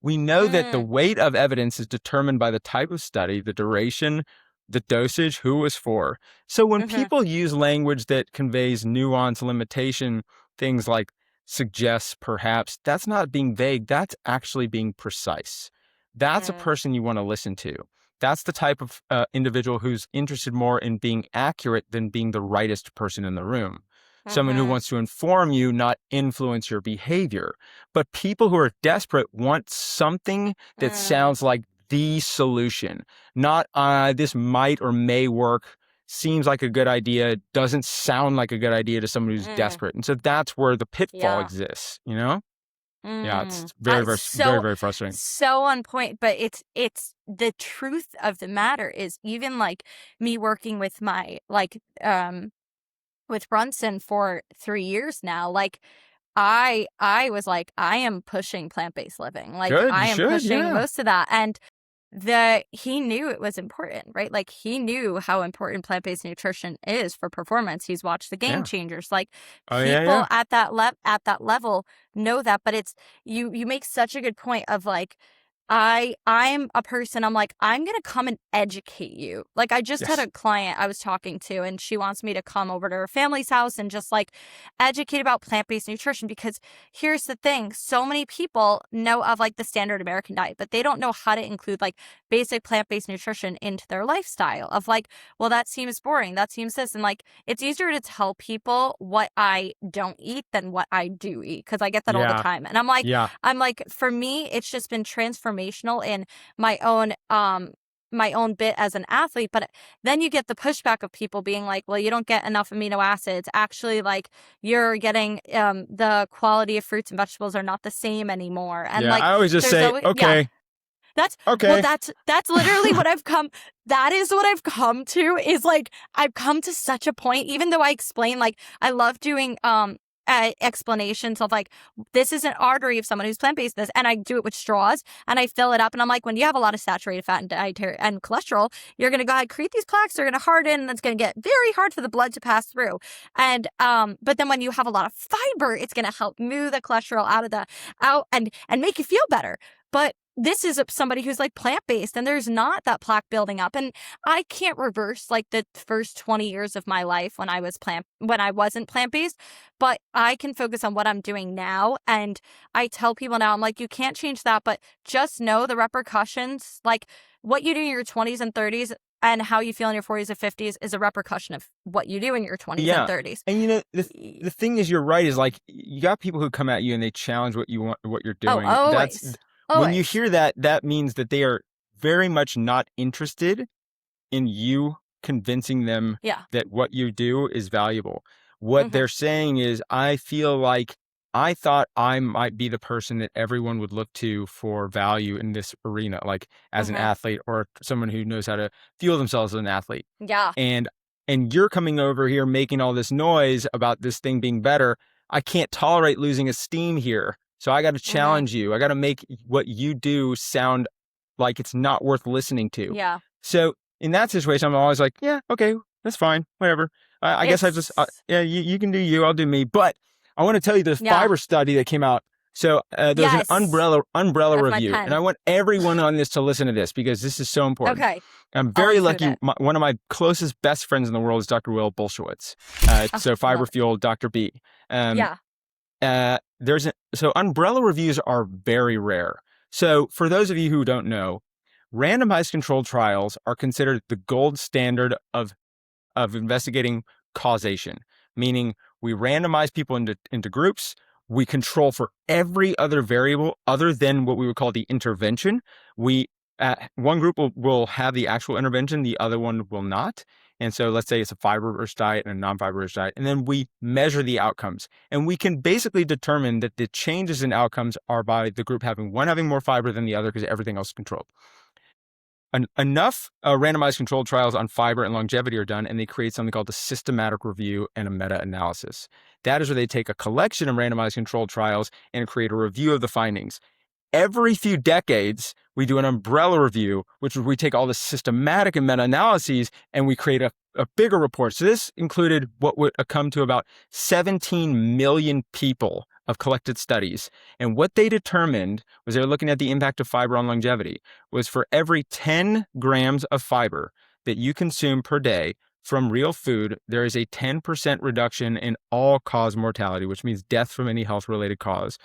We know that the Mm. weight of evidence is determined by the type of study, the duration, the dosage, who it was for. So when Mm-hmm. people use language that conveys nuance, limitation, things like suggests, perhaps, that's not being vague. That's actually being precise. That's a Mm. person you want to listen to. That's the type of individual who's interested more in being accurate than being the rightest person in the room. Someone who Mm-hmm. wants to inform you, not influence your behavior. But people who are desperate want something that Mm. sounds like the solution, not this might or may work, seems like a good idea, doesn't sound like a good idea to someone who's Mm. desperate. And so that's where the pitfall Yeah. exists, you know? Yeah, it's Mm. very, very, very, So very frustrating. so on point, but it's the truth of the matter is, even like me working with my with Brunson for 3 years now, like I was like, I am pushing plant-based living. Like Good, you I am should, pushing yeah. most of that. And he knew it was important, right? Like he knew how important plant-based nutrition is for performance. He's watched the Game Yeah. Changers. Like Oh, yeah, people yeah. at that level know that, but it's you make such a good point of like, I'm a person, I'm like, I'm going to come and educate you. Like I just had Yes. a client I was talking to, and she wants me to come over to her family's house and just like educate about plant-based nutrition, because here's the thing. So many people know of like the standard American diet, but they don't know how to include like basic plant-based nutrition into their lifestyle of like, well, that seems boring. That seems this. And like, it's easier to tell people what I don't eat than what I do eat. Cause I get that all the Yeah. time. And Yeah. I'm like, for me, it's just been transformational in my own bit as an athlete. But then you get the pushback of people being like, well, you don't get enough amino acids. Actually, like you're getting the quality of fruits and vegetables are not the same anymore. And Yeah. like, I always just there's say, always, yeah, okay, well, okay. that's literally what I've come. That is what I've come to, is like, I've come to such a point, even though I explain, like, I love doing, explanations of like, this is an artery of someone who's plant-based, this, and I do it with straws and I fill it up, and I'm like, when you have a lot of saturated fat and dietary and cholesterol, you're going to go ahead, create these plaques, they're going to harden, and it's going to get very hard for the blood to pass through. And but then when you have a lot of fiber, it's going to help move the cholesterol out and make you feel better. But this is somebody who's like plant-based, and there's not that plaque building up. And I can't reverse like the first 20 years of my life when I wasn't plant-based, but I can focus on what I'm doing now. And I tell people now, I'm like, you can't change that, but just know the repercussions, like what you do in your 20s and 30s and how you feel in your 40s and 50s is a repercussion of what you do in your 20s Yeah. and 30s. And you know, the thing is, you're right, is like, you got people who come at you and they challenge what you want, what you're doing. Always. When you hear that, that means that they are very much not interested in you convincing them Yeah. that what you do is valuable. What Mhm. they're saying is, I feel like I thought I might be the person that everyone would look to for value in this arena, like as an Mhm. athlete or someone who knows how to fuel themselves as an athlete. Yeah. And you're coming over here making all this noise about this thing being better. I can't tolerate losing esteem here. So I got to challenge you. I got to make what you do sound like it's not worth listening to. Yeah. So in that situation, I'm always like, yeah, okay, that's fine, whatever. I guess I just, yeah, you can do you, I'll do me. But I want to tell you this Yeah. fiber study that came out. So there's Yes. an umbrella That's my review, pen. and I want everyone on this to listen to this because this is so important. Okay. I'm very include lucky. it. One of my closest best friends in the world is Dr. Will Bolshewitz. So Fiber love it. Fuel, Dr. B. Yeah. So umbrella reviews are very rare. So for those of you who don't know, randomized controlled trials are considered the gold standard of investigating causation, meaning we randomize people into groups. We control for every other variable other than what we would call the intervention. One group will have the actual intervention, the other one will not. And so let's say it's a fiber-rich diet and a non-fiber-rich diet, and then we measure the outcomes. And we can basically determine that the changes in outcomes are by the group having more fiber than the other because everything else is controlled. Enough randomized controlled trials on fiber and longevity are done, and they create something called a systematic review and a meta-analysis. That is where they take a collection of randomized controlled trials and create a review of the findings. Every few decades, we do an umbrella review, which is we take all the systematic and meta-analyses and we create a bigger report. So this included what would come to about 17 million people of collected studies. And what they determined was they were looking at the impact of fiber on longevity, was for every 10 grams of fiber that you consume per day from real food, there is a 10% reduction in all-cause mortality, which means death from any health-related cause,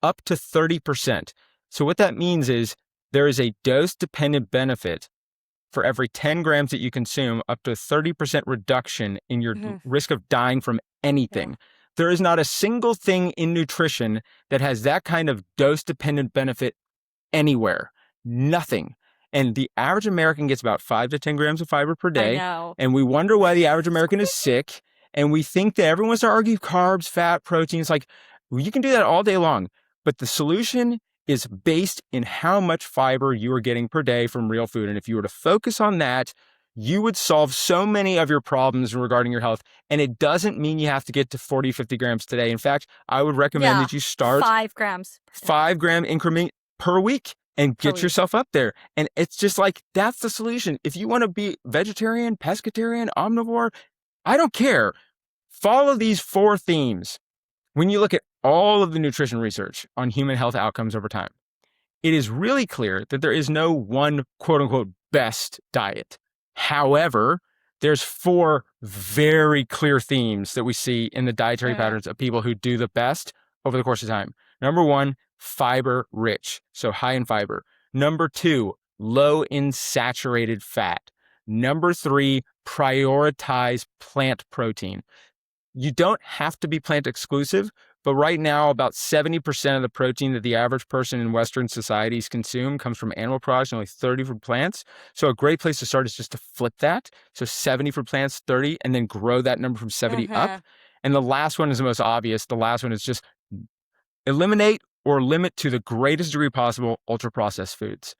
up to 30%. So what that means is there is a dose-dependent benefit for every 10 grams that you consume, up to 30% reduction in your risk of dying from anything. Yeah. There is not a single thing in nutrition that has that kind of dose-dependent benefit anywhere. Nothing. And the average American gets about 5 to 10 grams of fiber per day. I know. And we wonder why the average American is sick. And we think that everyone wants to argue carbs, fat, protein. It's like, well, you can do that all day long. But the solution is based in how much fiber you are getting per day from real food. And if you were to focus on that, you would solve so many of your problems regarding your health. And it doesn't mean you have to get to 40, 50 grams today. In fact, I would recommend that you start 5 grams. 5 gram increment per week and get yourself up there. And it's just like, that's the solution. If you want to be vegetarian, pescatarian, omnivore, I don't care. Follow these 4 themes. When you look at all of the nutrition research on human health outcomes over time, it is really clear that there is no one quote unquote best diet. However, there's 4 very clear themes that we see in the dietary patterns of people who do the best over the course of time. Number 1, fiber rich, so high in fiber. Number 2, low in saturated fat. Number 3, prioritize plant protein. You don't have to be plant exclusive, but right now about 70% of the protein that the average person in Western societies consume comes from animal products and only 30 from plants. So a great place to start is just to flip that. So 70 for plants, 30, and then grow that number from 70 up. And the last one is the most obvious. The last one is just eliminate or limit to the greatest degree possible ultra-processed foods.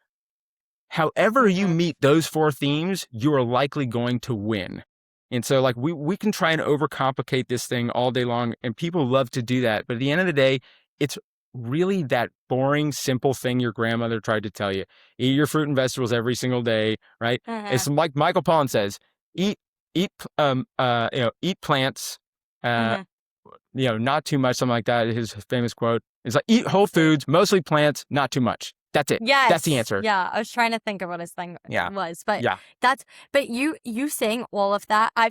However you meet those 4 themes, you are likely going to win. And so like we can try and overcomplicate this thing all day long, and people love to do that. But at the end of the day, it's really that boring, simple thing your grandmother tried to tell you. Eat your fruit and vegetables every single day, right? It's like Michael Pollan says, eat plants, not too much, something like that. His famous quote is like, eat whole foods, mostly plants, not too much. That's it. Yes. That's the answer. Yeah. I was trying to think of what his thing was, but but you saying all of that, I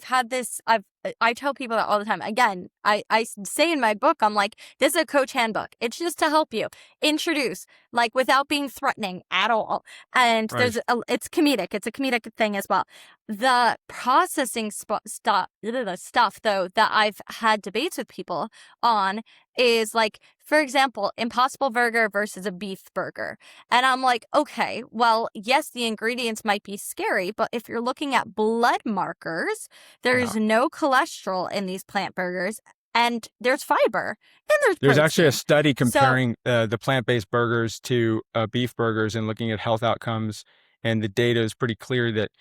tell people that all the time. Again, I say in my book, I'm like, this is a coach handbook. It's just to help you introduce, like, without being threatening at all. And it's comedic. It's a comedic thing as well. The processing stuff though, that I've had debates with people on is like, for example, Impossible Burger versus a beef burger. And I'm like, okay, well, yes, the ingredients might be scary, but if you're looking at blood markers, there's no cholesterol in these plant burgers, and there's fiber, and there's actually a study comparing the plant-based burgers to beef burgers and looking at health outcomes, and the data is pretty clear that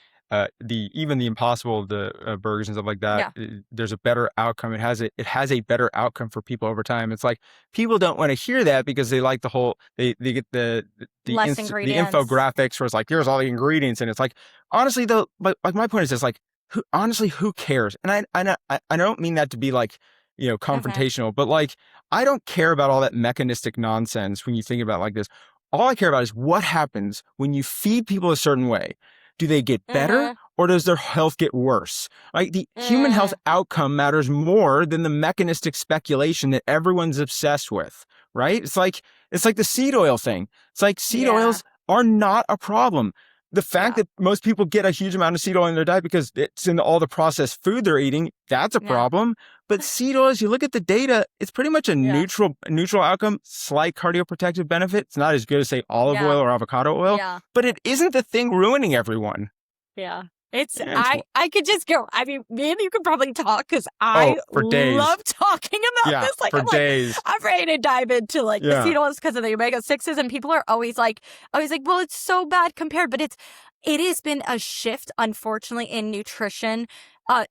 even the Impossible burgers and stuff like that, there's a better outcome. It has a better outcome for people over time. It's like people don't want to hear that because they like the whole they get the infographics where it's like, here's all the ingredients, and it's like, honestly though, like my point is just like, who cares? And I don't mean that to be like, confrontational, but like, I don't care about all that mechanistic nonsense when you think about it like this. All I care about is what happens when you feed people a certain way. Do they get better or does their health get worse? Like the human health outcome matters more than the mechanistic speculation that everyone's obsessed with, right? It's like the seed oil thing. It's like seed oils are not a problem. the fact that most people get a huge amount of seed oil in their diet because it's in all the processed food they're eating, that's a problem. But seed oils, you look at the data, it's pretty much a neutral outcome, slight cardioprotective benefit. It's not as good as, say, olive oil or avocado oil, but it isn't the thing ruining everyone. Yeah. I could just go. I mean, me and you could probably talk because I love talking about this. Like, days. I'm ready to dive into like the seed oils because of the omega-6s, and people are always like, well, it's so bad compared, but it has been a shift, unfortunately, in nutrition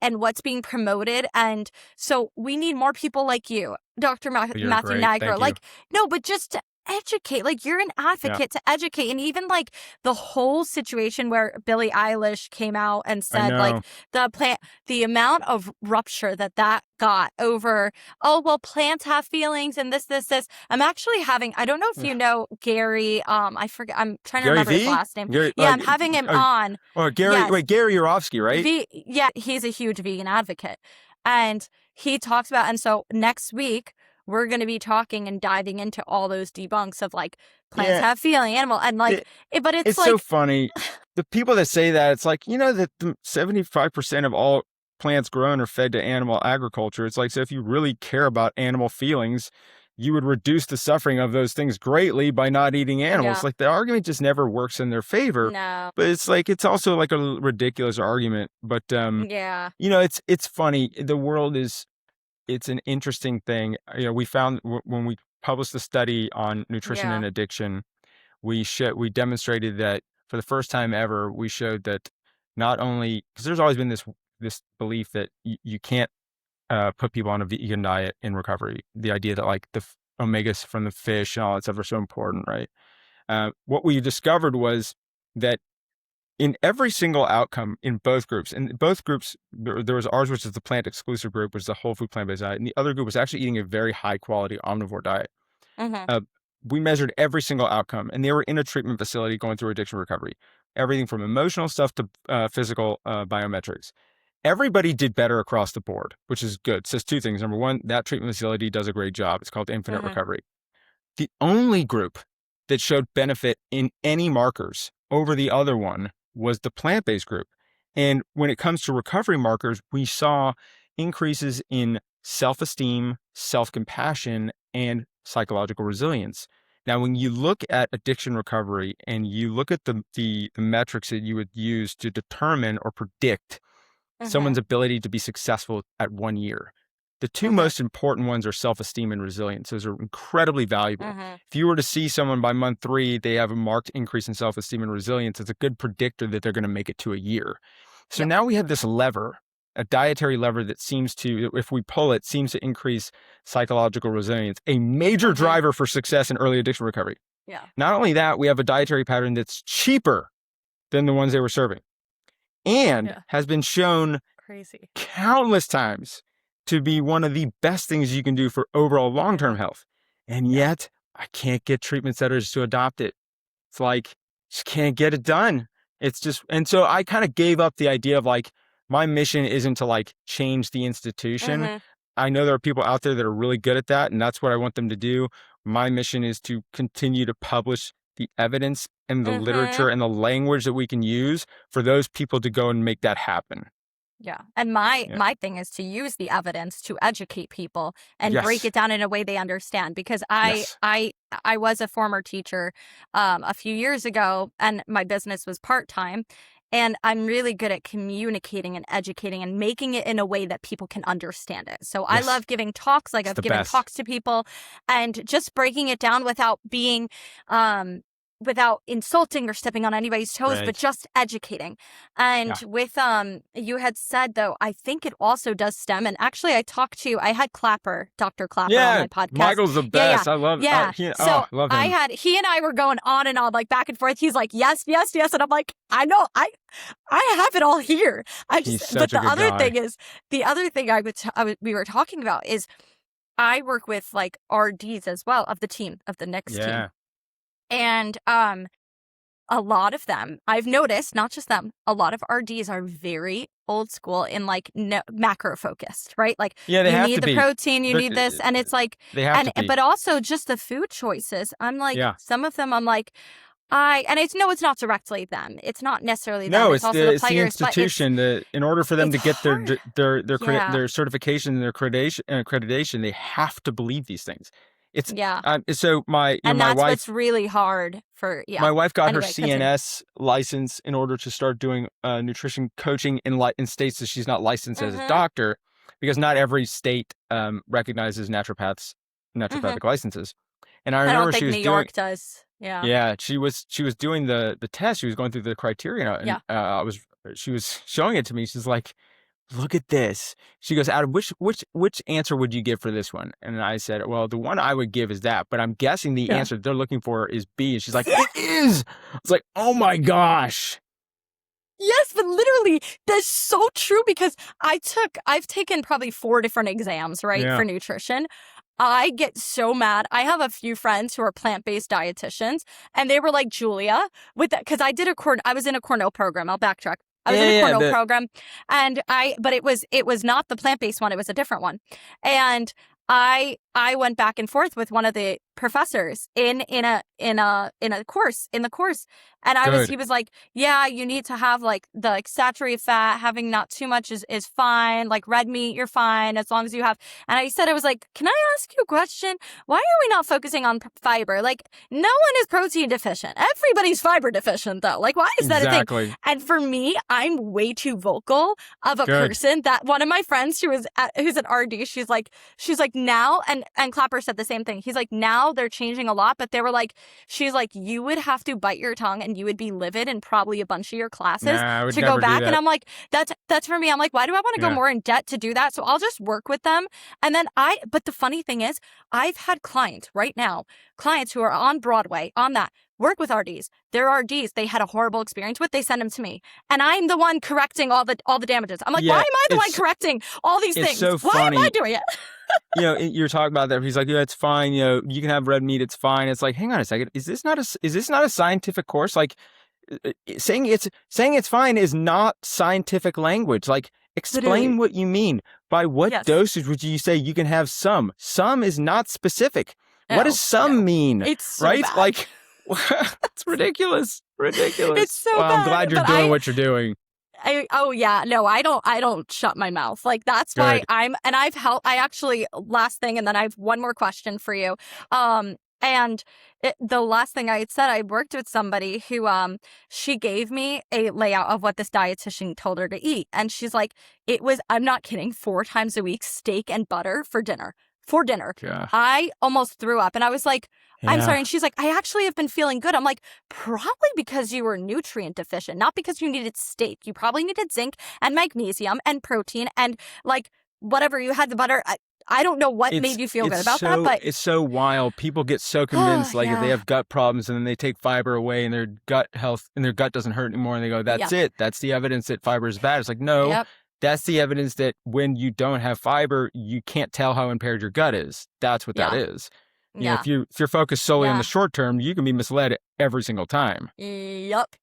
and what's being promoted, and so we need more people like you, Dr. Matthew Nigro. Like, no, but just to educate, like you're an advocate to educate. And even like the whole situation where Billie Eilish came out and said like the amount of rupture that got over, plants have feelings and this. I'm actually having, I don't know if you know Gary, I forget, I'm trying to remember his last name. I'm having him on. Oh, Gary, wait, Gary Yourofsky, right? He's a huge vegan advocate. And he talks about, and so next week, we're going to be talking and diving into all those debunks of like plants have feeling, animal, and like, but it's like, so funny. The people that say that, it's like, that 75% of all plants grown are fed to animal agriculture. It's like, so if you really care about animal feelings, you would reduce the suffering of those things greatly by not eating animals. Like the argument just never works in their favor. No. But it's like, it's also like a ridiculous argument. But, it's funny. The world it's an interesting thing. We found when we published the study on nutrition and addiction, we demonstrated that for the first time ever, we showed that not only, because there's always been this belief that you can't put people on a vegan diet in recovery. The idea that like the omegas from the fish and all that stuff are so important, right? What we discovered was that in every single outcome in both groups, there was ours, which is the plant exclusive group, which is a whole food plant-based diet, and the other group was actually eating a very high quality omnivore diet. We measured every single outcome, and they were in a treatment facility going through addiction recovery. Everything from emotional stuff to physical biometrics. Everybody did better across the board, which is good. It says two things. Number one, that treatment facility does a great job. It's called Infinite Recovery. The only group that showed benefit in any markers over the other one was the plant-based group. And when it comes to recovery markers, we saw increases in self-esteem, self-compassion, and psychological resilience. Now, when you look at addiction recovery and you look at the metrics that you would use to determine or predict someone's ability to be successful at 1 year, the two most important ones are self-esteem and resilience. Those are incredibly valuable. If you were to see someone by month 3, they have a marked increase in self-esteem and resilience, it's a good predictor that they're going to make it to a year. So now we have this lever, a dietary lever that seems to, if we pull it, seems to increase psychological resilience, a major driver for success in early addiction recovery. Not only that, we have a dietary pattern that's cheaper than the ones they were serving and has been shown countless times to be one of the best things you can do for overall long-term health. And yet I can't get treatment centers to adopt it. It's like, just can't get it done. It's just, and so I kind of gave up the idea of like, my mission isn't to like change the institution. I know there are people out there that are really good at that, and that's what I want them to do. My mission is to continue to publish the evidence and the literature and the language that we can use for those people to go and make that happen. Yeah. And my thing is to use the evidence to educate people and break it down in a way they understand, because I was a former teacher a few years ago, and my business was part-time, and I'm really good at communicating and educating and making it in a way that people can understand it. So I love giving talks, like I've given talks to people, and just breaking it down without being without insulting or stepping on anybody's toes, but just educating. And with, you had said though, I think it also does stem. And actually I had Dr. Clapper on my podcast. Michael's the best. I love I love him. He and I were going on and on, like back and forth. He's like, yes. And I'm like, I know, I have it all here. But the other thing we were talking about is I work with like RDs as well of the team, of the next team. And a lot of them, I've noticed, not just them, a lot of RDs are very old school in like macro focused, right? Like you need the protein, you need this, and it's like, but also just the food choices. I'm like, some of them, I'm like, and it's not directly them. It's not necessarily them. No, It's also the it's the players, but institution that in order for them to it's get hard. their certification and their accreditation, they have to believe these things. It's Yeah. so my And my that's wife what's really hard for, my wife got her Anyway, continue. CNS license in order to start doing nutrition coaching in states that she's not licensed as a doctor, because not every state recognizes naturopathic licenses. And I I remember don't think she was New doing York does. Yeah. yeah, she was doing the test. She was going through the criteria, and Yeah. she was showing it to me. She's like, "Look at this." She goes, "Adam, which answer would you give for this one?" And I said, "Well, the one I would give is that, but I'm guessing the answer they're looking for is B." And she's like, "It is." I was like, "Oh my gosh." Yes, but literally, that's so true, because I've taken probably 4 different exams, right, Yeah. for nutrition. I get so mad. I have a few friends who are plant-based dietitians, and they were like, Julia, with that, because I was in a Cornell program. I'll backtrack. I was in a Cornell program, and but it was not the plant-based one. It was a different one. And I went back and forth with one of the professors in the course, and he was like, yeah, you need to have like the saturated fat, having not too much is fine, like red meat, you're fine as long as you have. And I was like, can I ask you a question? Why are we not focusing on fiber? Like, no one is protein deficient. Everybody's fiber deficient though. Like, why is that a thing? And for me, I'm way too vocal of a person that one of my friends who's an RD, she's like now, and Clapper said the same thing. He's like, now they're changing a lot, but they were like, she's like, you would have to bite your tongue and you would be livid in probably a bunch of your classes to go back. And I'm like, that's for me. I'm like, why do I want to go more in debt to do that? So I'll just work with them. And then but the funny thing is, I've had clients who are on Broadway on that, work with RDs. They're RDs they had a horrible experience with. They send them to me, and I'm the one correcting all the damages. I'm like, why am I the one correcting all these things? So why funny. am I doing it? You're talking about that. He's like, yeah, it's fine. You can have red meat. It's fine. It's like, hang on a second. Is this not a scientific course? Like, saying it's fine is not scientific language. Like, explain what you mean. By what dosage would you say you can have some? Some is not specific. What does some mean? It's so right? bad. Like, it's ridiculous. It's so bad. I'm glad you're doing what you're doing. I don't shut my mouth. Like, that's why last thing, and then I have one more question for you. And the last thing I had said, I worked with somebody who, she gave me a layout of what this dietitian told her to eat. And she's like, I'm not kidding, 4 times a week, steak and butter for dinner. Yeah. I almost threw up, and I was like, I'm sorry. And she's like, I actually have been feeling good. I'm like, probably because you were nutrient deficient, not because you needed steak. You probably needed zinc and magnesium and protein and like whatever you had the butter. I don't know what made you feel good about that, but it's so wild. People get so convinced if they have gut problems and then they take fiber away and their gut health and their gut doesn't hurt anymore, and they go, that's it. That's the evidence that fiber is bad. It's like, no. Yep. That's the evidence that when you don't have fiber, you can't tell how impaired your gut is. That's what that is. If you're focused solely on the short term, you can be misled every single time. Yep.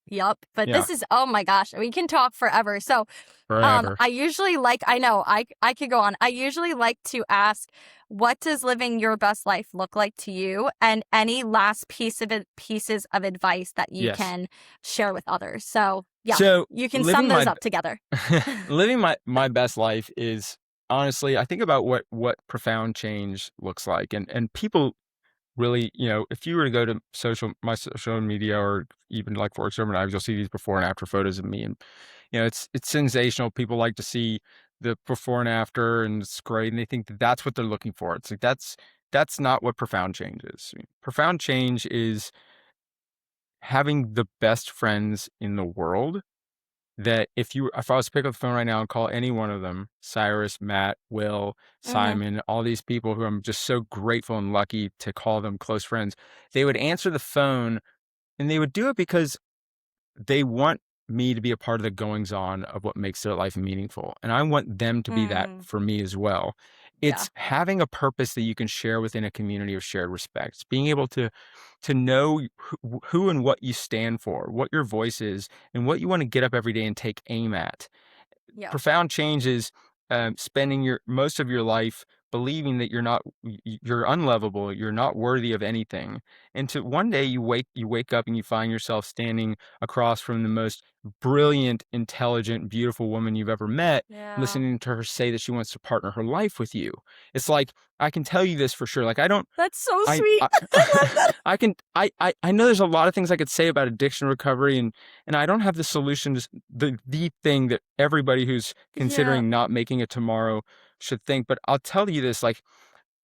But this is, oh my gosh, we can talk forever. So I usually I could go on. I usually like to ask, what does living your best life look like to you? And any last pieces of advice that you can share with others. So you can sum those up together. Living my best life is, honestly, I think about what profound change looks like. And people really, if you were to go to my social media, or even like for Exterminate Knives, you'll see these before and after photos of me. And, it's sensational. People like to see the before and after, and it's great. And they think that that's what they're looking for. It's like, that's not what profound change is. Profound change is having the best friends in the world, that if I was to pick up the phone right now and call any one of them, Cyrus, Matt, Will, Simon, all these people who I'm just so grateful and lucky to call them close friends, they would answer the phone, and they would do it because they want me to be a part of the goings on of what makes their life meaningful. And I want them to be that for me as well. It's having a purpose that you can share within a community of shared respect. It's being able to know who and what you stand for, what your voice is, and what you want to get up every day and take aim at. Profound change is spending most of your life believing that you're unlovable, you're not worthy of anything. And to one day you wake up and you find yourself standing across from the most brilliant, intelligent, beautiful woman you've ever met, Yeah. listening to her say that she wants to partner her life with you. It's like, I can tell you this for sure. Like, That's so I sweet. I I love that. I know there's a lot of things I could say about addiction recovery, and I don't have the solution to the thing that everybody who's Yeah. considering not making it tomorrow should think. But I'll tell you this, like,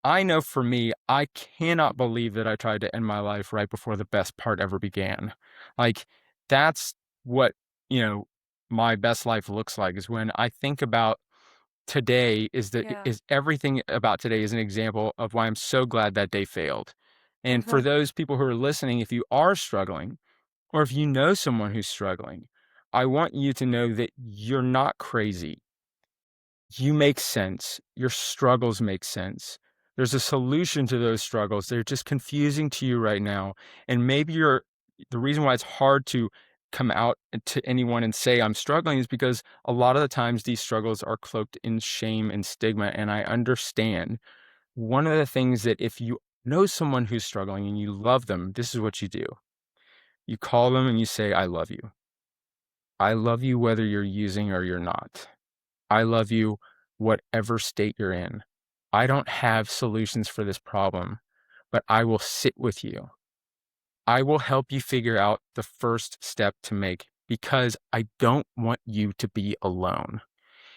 I know for me, I cannot believe that I tried to end my life right before the best part ever began. Like, that's what, my best life looks like, is when I think about today, Yeah. is everything about today is an example of why I'm so glad that day failed. And for those people who are listening, if you are struggling, or if you know someone who's struggling, I want you to know that you're not crazy. You make sense. Your struggles make sense. There's a solution to those struggles. They're just confusing to you right now. And maybe the reason why it's hard to come out to anyone and say I'm struggling is because a lot of the times these struggles are cloaked in shame and stigma. And I understand. One of the things that, if you know someone who's struggling and you love them, this is what you do. You call them and you say, I love you. I love you whether you're using or you're not. I love you whatever state you're in. I don't have solutions for this problem, but I will sit with you. I will help you figure out the first step to make, because I don't want you to be alone.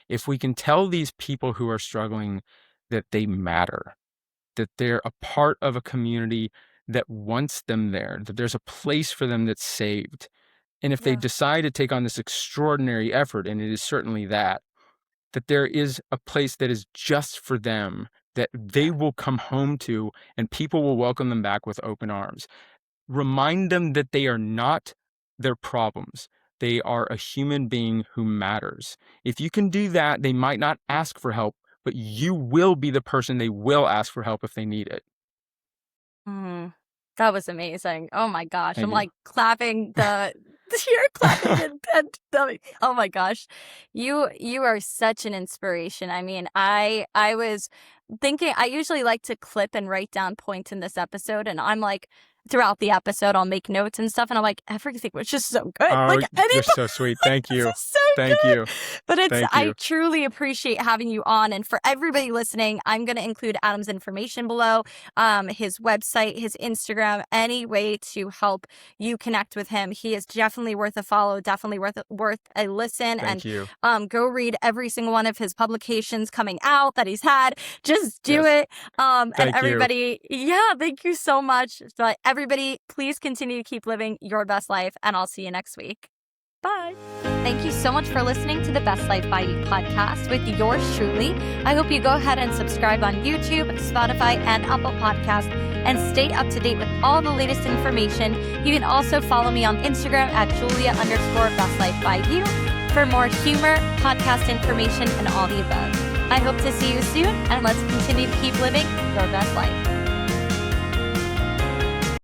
If we can tell these people who are struggling that they matter, that they're a part of a community that wants them there, that there's a place for them that's saved. And if they Yeah. decide to take on this extraordinary effort, and it is certainly that there is a place that is just for them, that they will come home to, and people will welcome them back with open arms. Remind them that they are not their problems. They are a human being who matters. If you can do that, they might not ask for help, but you will be the person they will ask for help if they need it. That was amazing. Oh my gosh. Thank I'm you. like clapping you're clapping and oh my gosh. You are such an inspiration. I mean, I was thinking, I usually like to clip and write down points in this episode, and I'm like, throughout the episode I'll make notes and stuff, and I'm like, everything was just so good. Oh, Like you're so sweet. Thank you. this is so Thank good. you. But Thank I you. truly appreciate having you on. And for everybody listening, I'm going to include Adam's information below, his website, his Instagram, any way to help you connect with him. He is definitely worth a follow, definitely worth a listen. Thank you. Go read every single one of his publications coming out that he's had. Just do Yes. it. And Thank you. everybody, thank you so much. But everybody, please continue to keep living your best life, and I'll see you next week. Bye. Thank you so much for listening to the Best Life by You podcast with yours truly. I hope you go ahead and subscribe on YouTube, Spotify, and Apple Podcasts, and stay up to date with all the latest information. You can also follow me on Instagram at Julia_BestLifeByYou for more humor, podcast information, and all the above. I hope to see you soon, and let's continue to keep living your best life.